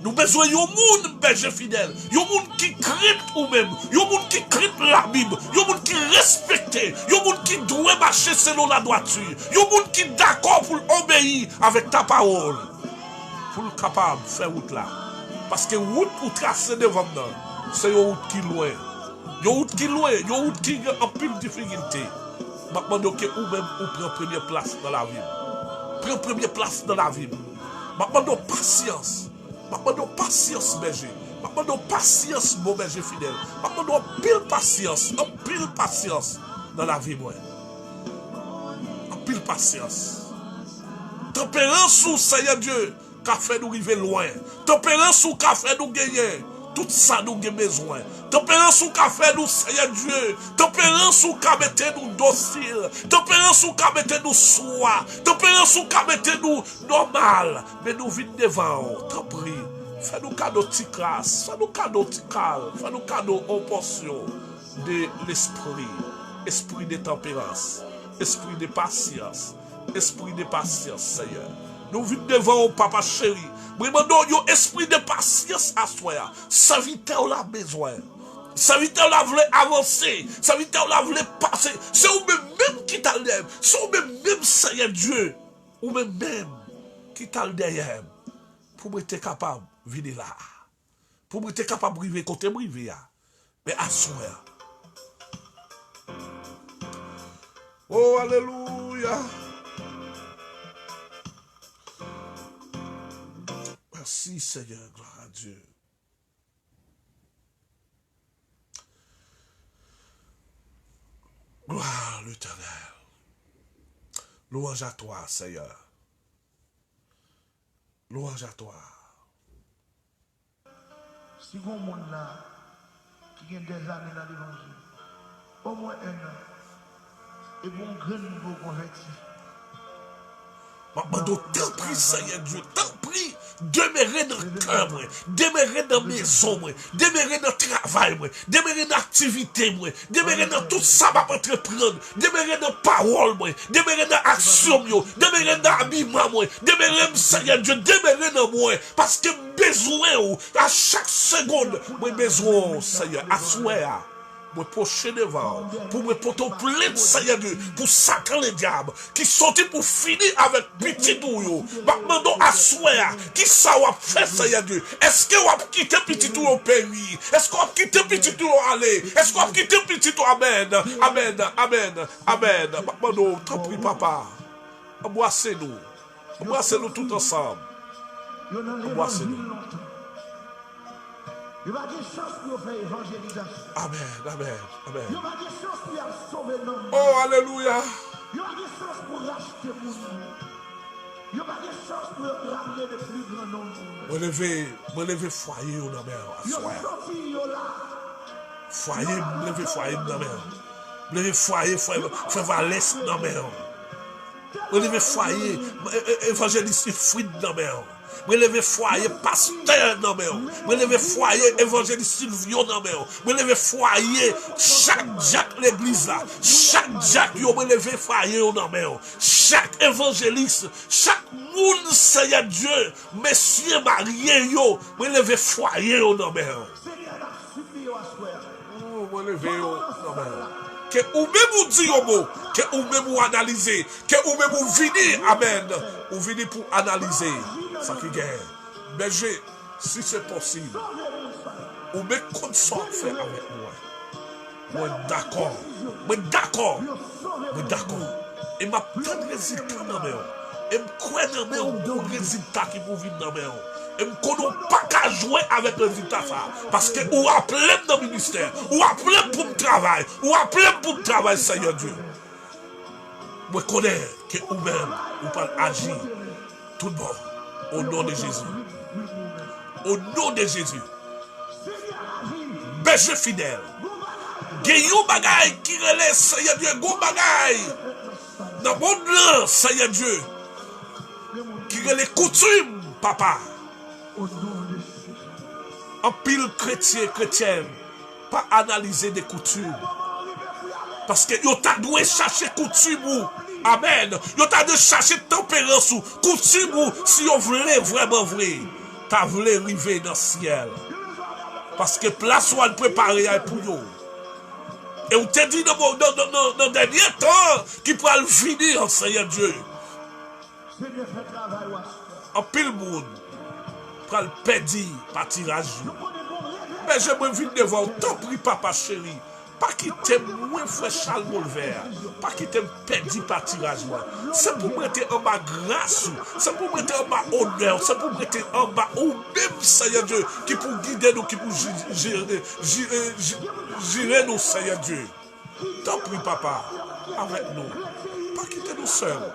Nous besoin d'un monde, berger fidèle. Un monde qui crypte ou même. Un monde qui crypte la Bible. Un monde qui respecte. Un monde qui doit marcher selon la droiture. Un monde qui est d'accord pour obéir avec ta parole. Pour le capable de faire route là. Parce que route pour tracer devant nous, c'est une route qui est loin. Une route qui est loin. Une route qui a en pile de difficulté. Maintenant, que ou même ou prend première place dans la vie. Prends première place dans la vie. Maintenant, patience. Maintenant, patience, berger. Maintenant, patience, mon berger fidèle. Maintenant, pile patience dans la vie, moi. Pile patience. Tempérance ou Seigneur Dieu, qu'a fait nous arriver loin. Tempérance ou qu'a fait nous gagner. Tout ça nous avons besoin. Tempérance ou qu'a fait nous, Seigneur Dieu. Tempérance ou qu'a mette nous docile. Tempérance ou qu'a mette nous soi. Tempérance ou qu'a mette nous normal. Mais nous vite devant. T'en prie. Fais-nous cadeau de classe. Fais-nous cadeau de calme. Fais-nous cadeau en portion de l'esprit. Esprit de tempérance. Esprit de patience. Esprit de patience, Seigneur. Nous vite devant, papa chéri. Nous demandons un esprit de patience à soi. Serviteur l'a besoin. Serviteur l'a voulu avancer. Serviteur l'a voulu passer. C'est vous-même qui t'a l'air. C'est vous-même, Seigneur Dieu. Vous-même qui t'a derrière. Pour être capable de venir là. Pour être capable de vivre côté brivé. Mais à soi. Oh, alléluia. Merci Seigneur, gloire à Dieu. Gloire à l'Éternel. Louange à toi, Seigneur. Louange à toi. Si vous avez un monde là qui a des années dans l'évangile, au moins un an, et vous un grand nouveau converti. Maman, tant pris, Seigneur Dieu, tant pris, demeurer dans le cœur, demeurer dans la maison, demeurer dans le travail, demeurer dans l'activité, demeurer dans tout ça va entreprendre, demeurer dans la parole, demeurer dans l'action, demeurer dans l'habillement, demeurer, Seigneur Dieu, demeurer dans moi, parce que besoin, à chaque seconde, moi besoin, Seigneur, à soi. Me procher devant, pour me porter plainte, Seigneur Dieu, pour Satan le diable, qui sortit pour finir avec petit douillot. Maintenant, à soi, qui ça va faire, Seigneur Dieu? Est-ce que vous avez quitté petit douillot au pays? Est-ce que vous avez quitté petit douillot au aller? Est-ce que vous avez quitté petit douillot? Amen, amen, amen, amen. Maintenant, t'en prie, papa. Embrassez-nous. Embrassez-nous tout ensemble. Embrassez-nous. Il va avoir chance pour faire évangélisation. Amen, amen, amen. Il va avoir chance pour sauver l'homme. Oh, alléluia. Il va avoir chance pour racheter mon nom. Il va avoir chance pour ramener le plus grand nombre. Me lever foyer dans la mer. Foyer, me lever foyer dans la mer. Me lever foyer, faire valesse dans la mer. Me lever foyer, évangéliste fruit dans la mer. Me lever foyer pasteur dans mer. Me lever foyer évangéliste Sylvio dans mer. Me lever foyer chaque Jacques l'église là. Chaque Jacques yo me lever foyer dans mer. Chaque évangéliste, chaque monde Seigneur Dieu, messieurs mariés yo, me lever foyer dans mer. Oh, me lever dans mer. Que ou même ou dit au mot, que ou même ou analyser, que ou même ou venir, amen, ou venir pour analyser ça qui gagne. Berger, si c'est possible, Ou me compte ça faire avec moi. Moi d'accord. Moi d'accord. Moi d'accord. Et m'a tant de résultats dans mes. Et me crois dans mes gros résultats qui vont venir dans mes. Et me connais pas qu'à jouer avec le résultat ça. Parce que ou appelé dans le ministère, ou appelé pour le travail, ou appelé pour le travail, Seigneur Dieu. Moi connais que vous-même, vous pouvez agir tout bon au nom de Jésus. Au nom de Jésus. Berger fidèle. Gagnons bagaille qui relève, Seigneur Dieu, go bagaille. Dans le monde là, Seigneur Dieu, qui relève coutume, papa. En pile chrétien, pas analyser des coutumes. Parce que yo t'a dû chercher coutume ou. Amen. Yo t'a dû chercher tempérance ou coutume ou si on voulait vraiment vrai. T'as voulu arriver dans le ciel. Parce que place où elle préparée pour nous. Et on t'a dit dans le dernier temps qu'il pourra le finir, Seigneur Dieu. En pile monde, pour le perdre par tirage. Mais j'aimerais venir devant, t'en prie, papa chéri. Pas quitter moi, frère Charles Molvert. Pas quitter perdu par tirage. C'est pour mettre en bas grâce. C'est pour mettre en bas honneur. C'est pour mettre en bas ou même, Seigneur Dieu, qui pour guider nous, qui pour gérer nous, Seigneur Dieu. T'en prie, papa, avec nous. Pas quitter nous seuls.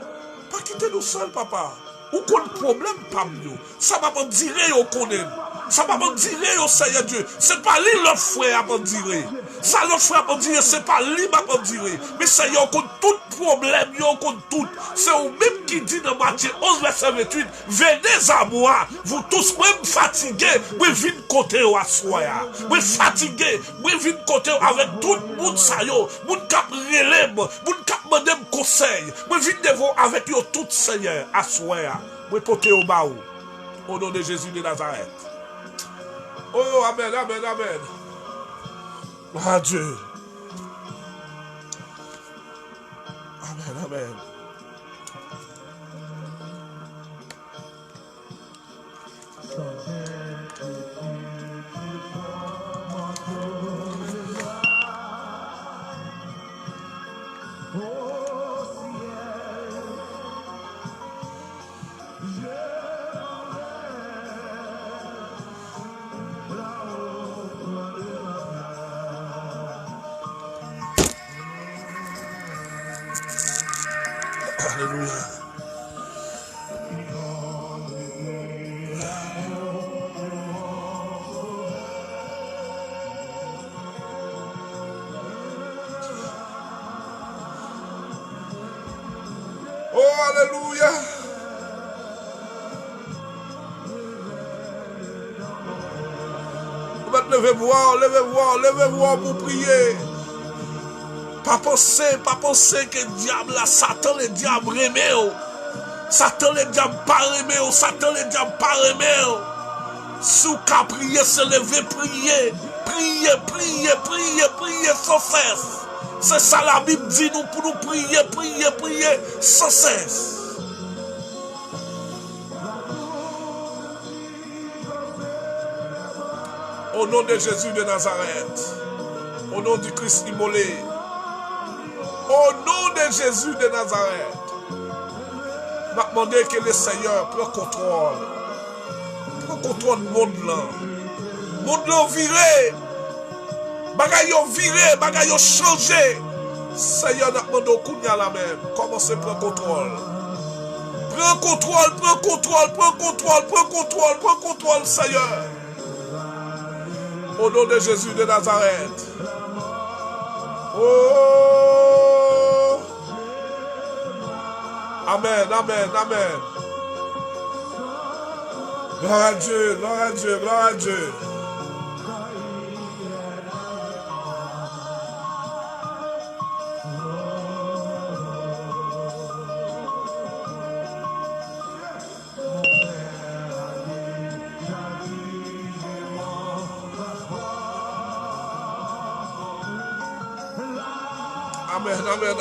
Pas quitter nous seuls, papa. Ou qu'on problème, pas mieux. Ça va me dire, on connaît. Ça va me dire, oh Seigneur Dieu, c'est pas lui le frère à me dire. Ça le frère à me dire, c'est pas lui à me dire. Mais Seigneur, on compte tout problème, on compte tout. C'est vous-même qui dit dans Matthieu 11, verset 28, venez à moi, vous tous même fatigués, vous venez côté au assoya. Vous fatigués, vous venez côté avec tout le monde, ça y est, vous cap relève, vous cap me conseil. Vous venez devant avec vous tout Seigneur, assoya. Vous portez au bas au nom de Jésus de Nazareth. Oh, amen, amen, amen. Gloire à Dieu. Amen, amen. Alléluia. Oh, alléluia. Levez-vous pour prier. Pas penser que le diable, Satan, le diable remet. Satan, le diable pas remet. Satan, le diable pas remet. Si vous priez, se lever, prier. Prier sans cesse. C'est ça la Bible dit nous pour nous prier sans cesse. Au nom de Jésus de Nazareth. Au nom du Christ immolé. Au nom de Jésus de Nazareth. Je vais demander que le Seigneur prenne contrôle. Prends contrôle du monde là. Le monde là viré. Bagay yo viré, bagay yo changé. Seigneur n'a demandé au Kounia la même. Commencez à prendre contrôle. Prends contrôle, Seigneur. Au nom de Jésus de Nazareth. Oh. Amen. Gloire à Dieu.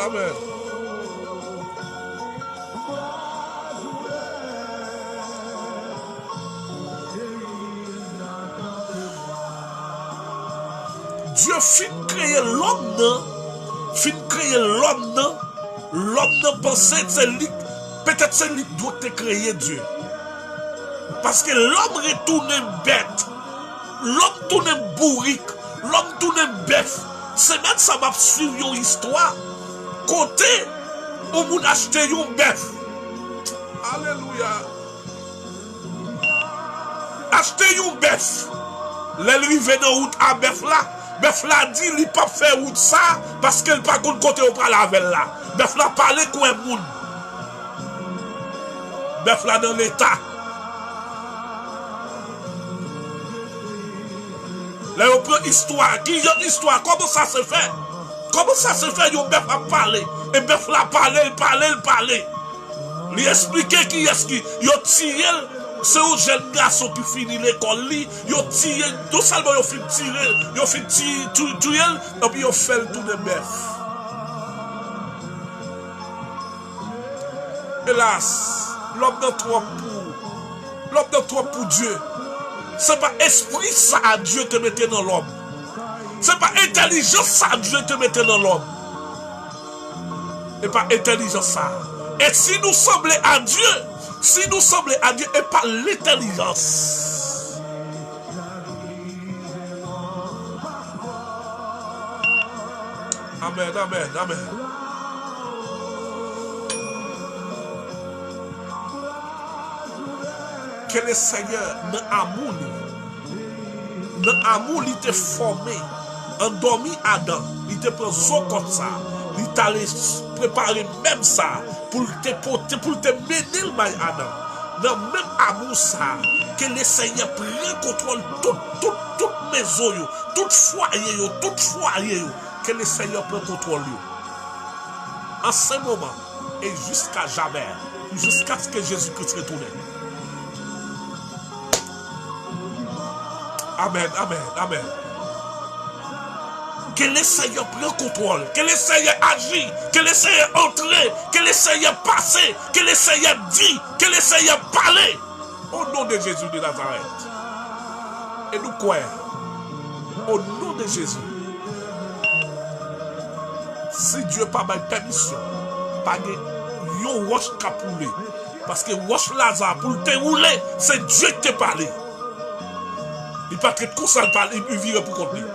Amen. Dieu fin créer l'homme, l'homme pensait c'est lui, peut-être c'est lui qui doit te créer Dieu. Parce que l'homme retourne bête, l'homme tourne bourrique, l'homme tourne bœuf. C'est même ça m'a suivi une histoire. Côté, on m'a acheté un bœuf. Alléluia. Acheter un bœuf. L'arrivée dans route à bœuf là dit il pas faire route ça parce qu'elle pas contre côté au pral avec là. Bœuf là parler quoi moun. Bœuf là dans l'état. Là on prend histoire, qui y a histoire, comment ça se fait? Comment ça se fait yon bœuf a parler et bœuf là il parlait. Lui expliquer qui est-ce qui yo tiré. C'est un jeune garçon qui finit l'école, il a tiré, tout seulement il a fait tirer, il a fait tirer, et puis il a fait le tour de bœuf. Hélas, l'homme de toi pour Dieu. Ce n'est pas esprit ça à Dieu te mettait dans l'homme. Ce n'est pas intelligence ça à Dieu te mettait dans l'homme. Ce n'est pas intelligence ça. Et si nous semblons à Dieu, et pas l'intelligence. Amen. Que le Seigneur, dans l'amour, il t'a formé, endormi Adam, il te prend son comme ça, il t'a préparé même ça. Pour te mener le bail Adam. Dans le même amour ça, que le Seigneur prenne contrôle toute maison, tout foyer, que le Seigneur prenne contrôle. En ce moment, et jusqu'à jamais, jusqu'à ce que Jésus-Christ retourne. Amen. Que le Seigneur prenne contrôle, que le Seigneur agit, que le Seigneur entre, que le Seigneur passe, que le Seigneur dit, que le Seigneur parle. Au nom de Jésus de Nazareth. Et nous croyons, au nom de Jésus, si Dieu n'a pas de permission, pas de yon roche qui a poulé, parce que roche Lazare, pour te rouler, c'est Dieu qui t'a parlé. Il pas que tout ça parler, il vire pour contenir.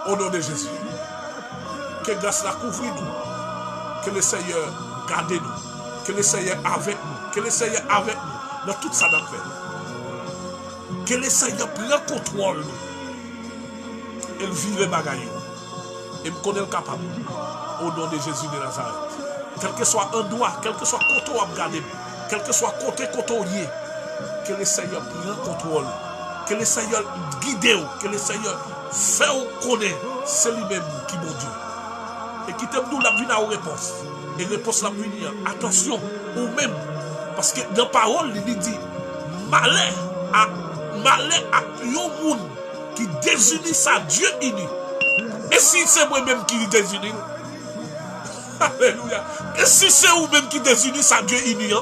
Au nom de Jésus, que grâce la couvre nous, que le Seigneur garde nous, que le Seigneur avec nous, que le Seigneur avec nous dans tout ça dans fait. Que le Seigneur prenne contrôle nous et vire bagaille et me connaît le capable. Au nom de Jésus de Nazareth. Quel que soit endroit, quel que soit côté où garder, quel que soit côté lié, que le Seigneur prenne contrôle, que le Seigneur guide, que le Seigneur fait connaître, c'est lui-même qui est mon Dieu. Et qui t'aime nous la vie à réponse. Et réponse la venir. Attention, ou même, parce que dans la parole, il dit, malheur à un monde qui désunit sa Dieu uni. Et si c'est moi-même qui désunit, alléluia. Et si c'est vous-même qui désunit sa Dieu uni,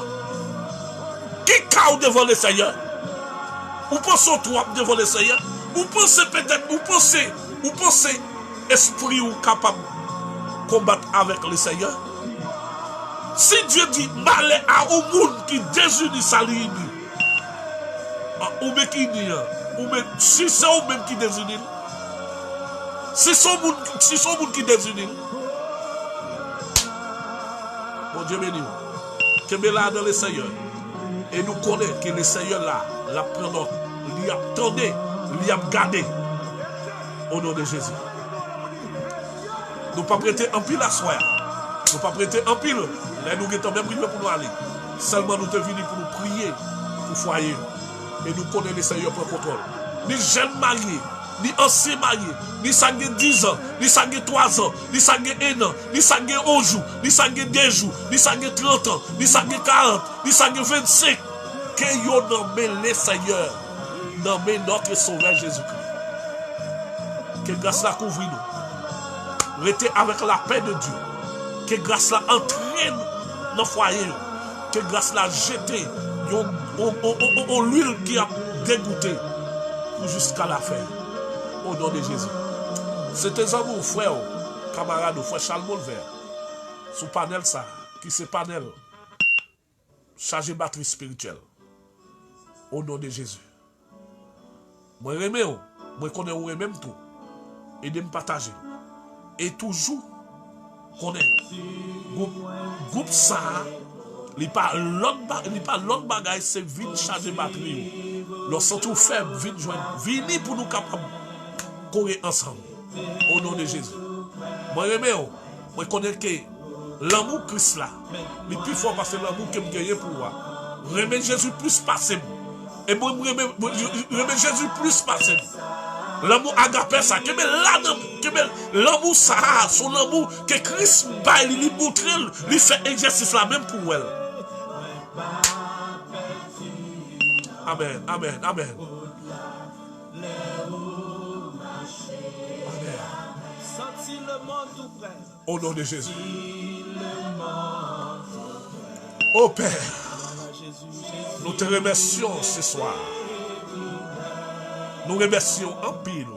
qui caille devant le Seigneur? Ou pensez toi devant le Seigneur? Ou pensez peut-être, ou pensez esprit ou capable de combattre avec le Seigneur? Si Dieu dit malheur à un monde qui désunit sa ligne, ou bien qui dit, ou bien si c'est vous-même qui désunit, si c'est monde qui désunit, mon Dieu béni, que nous là dans le Seigneur, et nous connaissons que le Seigneur là, la prend, il attendait. Il a gardé au nom de Jésus. Nous ne pas prêter en pile à soi. Nous ne pas prêter en pile. Là, nous sommes même privés pour nous aller. Seulement nous sommes venus pour nous prier, pour foyer. Et nous connaissons le Seigneur pour contrôle. Ni jeunes mariés, ni anciens mariés, ni ça 10 ans, ni ça 3 ans, ni ça 1 an, ni ça 11 jours, ni ça 2 jours, ni ça 30 ans, ni ça 40, ni ça 25. Que nous nommons le Seigneur. Nommez notre Sauveur Jésus-Christ. Que grâce la couvre nous. Restez avec la paix de Dieu. Que grâce la entraîne dans le foyer. Que grâce la jette l'huile qui a dégoûté jusqu'à la fin. Au nom de Jésus. C'est tes amours, frère, camarades, frère Charles Molvert. Sous panel ça, qui c'est panel. Chargé batterie spirituelle. Au nom de Jésus. Moi, je connais où même tout. Et de me partager. Et toujours, connais. Groupe ça, il n'y a pas l'autre bagage, c'est vite charger batterie. Nous sommes tout faibles, vite joindre. Vini pour nous capables de courir ensemble. Au nom de Jésus. Moi, je connais que l'amour Christ là, le plus fort parce que l'amour que je gagne pour moi. Remets Jésus plus passé. Et moi, remets Jésus plus passé. L'amour agapé ça, l'amour ça, son amour que Christ baille, il montre, il fait exercice là même pour elle. Amen, amen, amen. Au nom de Jésus. Oh Père, nous te remercions ce soir. Nous remercions en pile.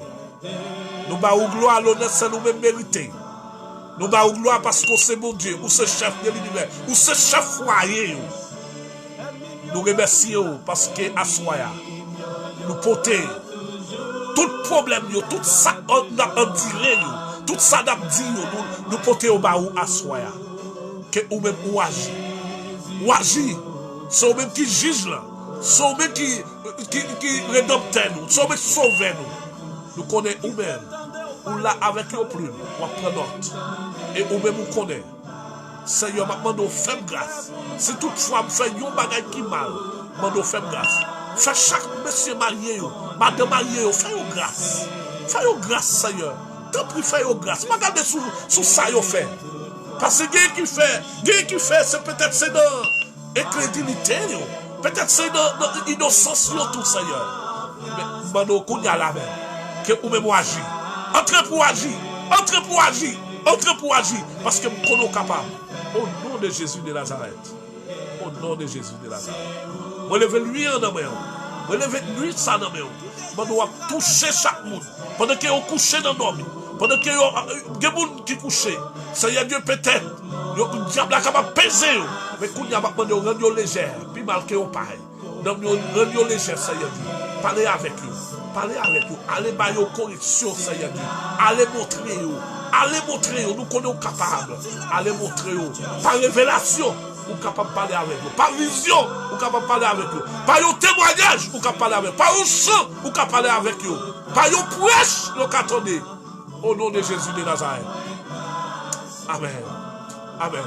Nous baillons gloire à l'honneur, c'est nous-mêmes mérités. Nous baillons gloire parce que c'est mon Dieu, ou c'est chef de l'univers, ou c'est chef foyer. Nous remercions parce que à soya, nous portons tout problème, tout ça on a tiré, tout ça n'a dit, nous portons au bas à soya. Que ou même ou agit, c'est ou même qui juge là, c'est ou même qui rédempte nous, c'est ou même qui sauve nous. Nous connaissons ou même, ou là avec nos plumes, ou après note, et ou même nous connaissons. Seigneur, maintenant nous faisons grâce. Si toutefois nous faisons un bagage qui mal, nous faisons grâce. Fais chaque monsieur marié, madame mariée, fais-nous grâce. Fais-nous grâce, Seigneur. Tant pis, fais-nous grâce. Regardez sous ça, vous fait. Parce que quelqu'un qui fait, c'est peut-être c'est dans l'incrédulité, peut-être c'est dans l'innocence, tout, Seigneur. Mais nous connaissons la même. Que nous même agir. Entrez pour agir. Entrez pour agir. Entrez pour agir. Parce que nous sommes capables. Au nom de Jésus de Nazareth. Au nom de Jésus de Nazareth. Je lève lui en main. Je lève lui ça dans main. Je dois toucher chaque monde. Pendant que vous couchez dans l'homme. Pendant que vous avez des gens qui couchent. Seigneur Dieu peut-être. Le diable est capable de peser. Mais quand vous avez rendu légère. Puis mal que vous parlez. Rendu légère, Seigneur Dieu. Parlez avec eux. Parlez avec eux. Allez bailler aux corrections, Seigneur Dieu. Allez montrer eux. Allez montrer, nous connaissons capables. Allez montrer, par révélation, nous sommes capables de parler avec eux. Par vision, nous sommes capables de parler avec eux. Par un témoignage, nous sommes capables de parler avec eux. Par un chant, nous sommes capables de parler avec eux. Par une prêche, nous sommes capables de. Au nom de Jésus de Nazareth. Amen. Amen.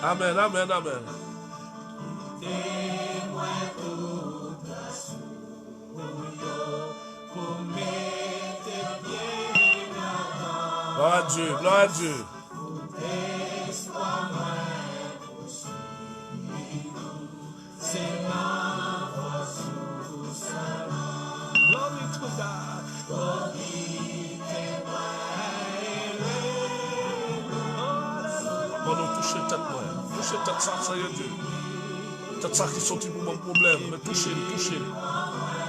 Amen, amen, amen. Gloire à Dieu, gloire à Dieu. Bon, nous touchez tête, touchez tête ça, Seigneur Dieu. Tête ça qui sortit pour mon problème, mais touchez-le.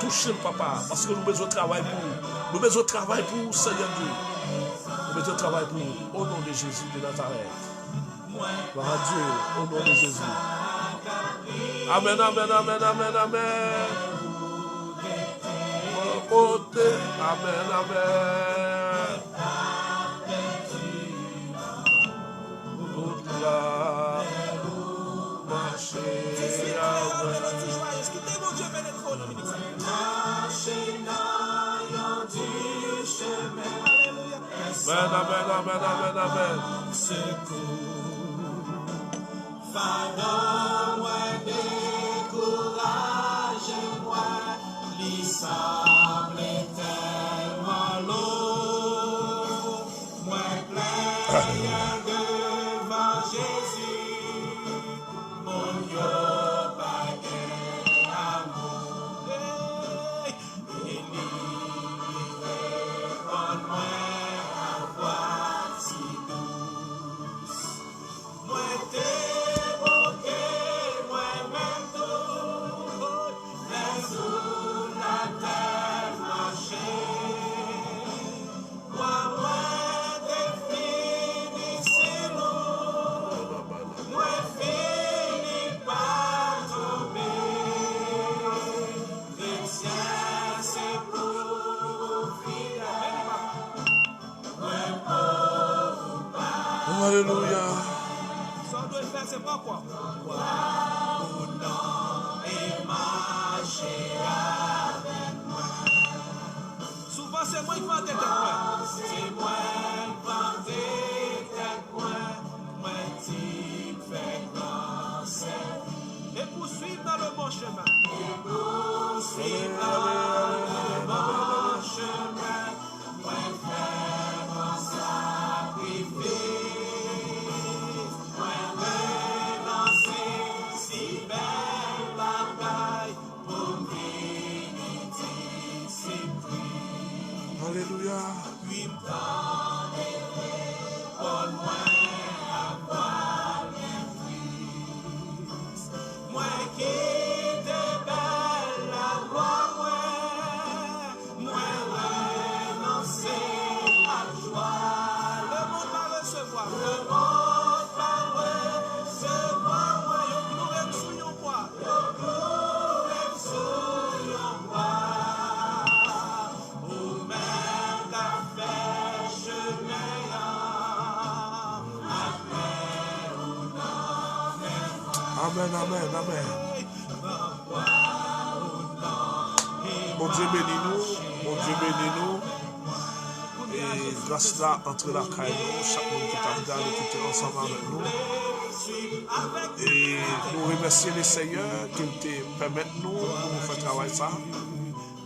Touchez-le, papa, parce que nous avons besoin de travail pour vous. Nous avons besoin de travail pour vous, Seigneur Dieu. Nous avons besoin de travail pour vous. Au nom de Jésus de Nazareth. Gloire à Dieu, au nom de Jésus. Amen, amen, amen, amen, amen. Côté, amen, amen. Toute la marché avec. Amen, amen, amen, amen, amen. pourquoi quoi? Souvent c'est moi qui vais tête moi. C'est moi qui vais tête moi qui fait danser. Et poursuivre dans le bon chemin. Et poursuivre dans le bon chemin. Moi faire mon sacrifice. Moi renoncer si belle bataille pour l'unité, c'est prix. Alléluia. Puis m'tendez, pour moi avoir bien pris. Moi qui te belle la gloire, moi renoncer à joie. Le monde va recevoir, le monde va recevoir. Moi, yo gloire sous yon bois, yo gloire sous yon bois. Ou même qu'a fait chemin après ou non. Amen, amen, amen. Mon Dieu bénis nous, mon Dieu bénis nous. Et grâce là, entre la caille, chaque monde qui t'a regardé, qui était ensemble avec nous. Et nous remercions les Seigneurs qui te permettent nous de faire travail ça.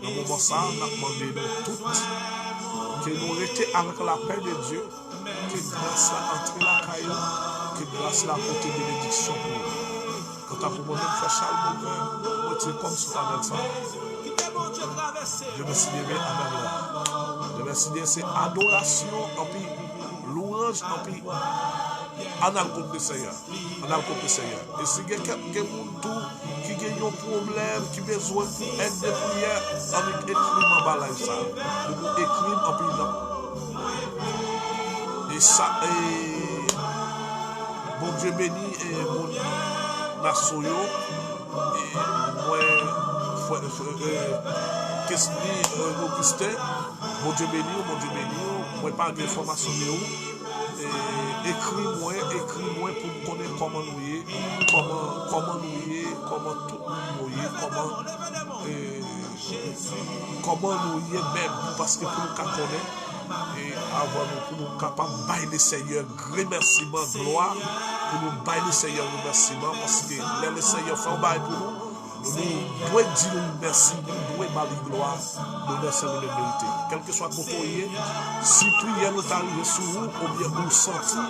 Dans le moment ça, on a demandé nous toutes que nous étions avec la paix de Dieu, que grâce là, entre la caille, que grâce là, pour tes bénédictions pour nous. Quand tu as pour moi-même fait Charles, mon frère, moi, tu es comme si tu avais ça. Je me suis dit, amen là. Je me suis dit, c'est adoration, en puis louange, en puis en a le compte de Seigneur. En a le compte de Seigneur. Et si quelqu'un qui a un problème, qui a besoin d'aide de prière, on écrit en bas là, ça. On écrit en puis non. Et ça, et bon Dieu béni, et mon nation, et moi, qu'est-ce que Augustin, mon Dieu béni, moi pas d'informations de vous. Écris-moi pour me connaître comment nous y est, comment nous y est, comment tout nous y est, comment nous y est même, parce que pour nous connaître, et avant nous, pour nous capables de bailler le Seigneur, remerciement, gloire, pour nous bailler le Seigneur, remerciement, parce que le Seigneur fait un bail pour nous. Nous devons dire merci, nous devons bailler gloire, nous devons le mériter. Quel que soit notre côté, si prière nous arrive sur vous, ou bien vous senti,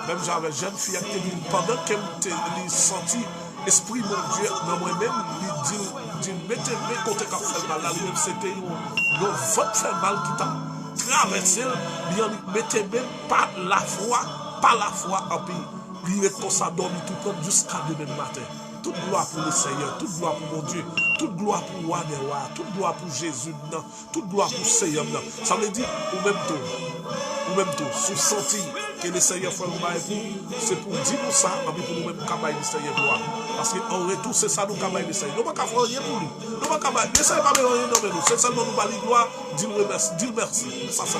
même j'avais une jeune fille qui dit, pendant qu'elle senti, esprit mon Dieu, dans moi-même, il dit, mettez-moi côté qu'a fait mal, là, c'était un vote fait mal qui t'a traversé, mettez-moi par la foi, en puis, il est comme ça, dormi tout comme jusqu'à demain matin. Toute gloire pour le Seigneur, toute gloire pour mon Dieu, toute gloire pour Roi des Rois, toute gloire pour Jésus, toute gloire pour le Seigneur. Ça veut dire, ou même tout, sous sentir que le Seigneur fait le bail pour, c'est pour dire nous ça, mais pour nous-mêmes, nous le Seigneur gloire. Parce qu'en retour, c'est ça nous avons le Seigneur. Nous ne pouvons pas faire rien pour lui. Nous ne pouvons pas faire rien, le Seigneur ne peut pas faire rien, c'est seulement nous bailler gloire, dire merci. Ça, c'est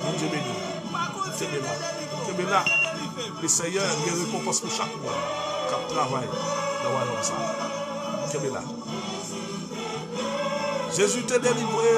mon Dieu béni. C'est là. Le Seigneur, il y a une récompense pour chaque mois. Travail dans le royaume ça. Quel est là? Jésus t'a délivré.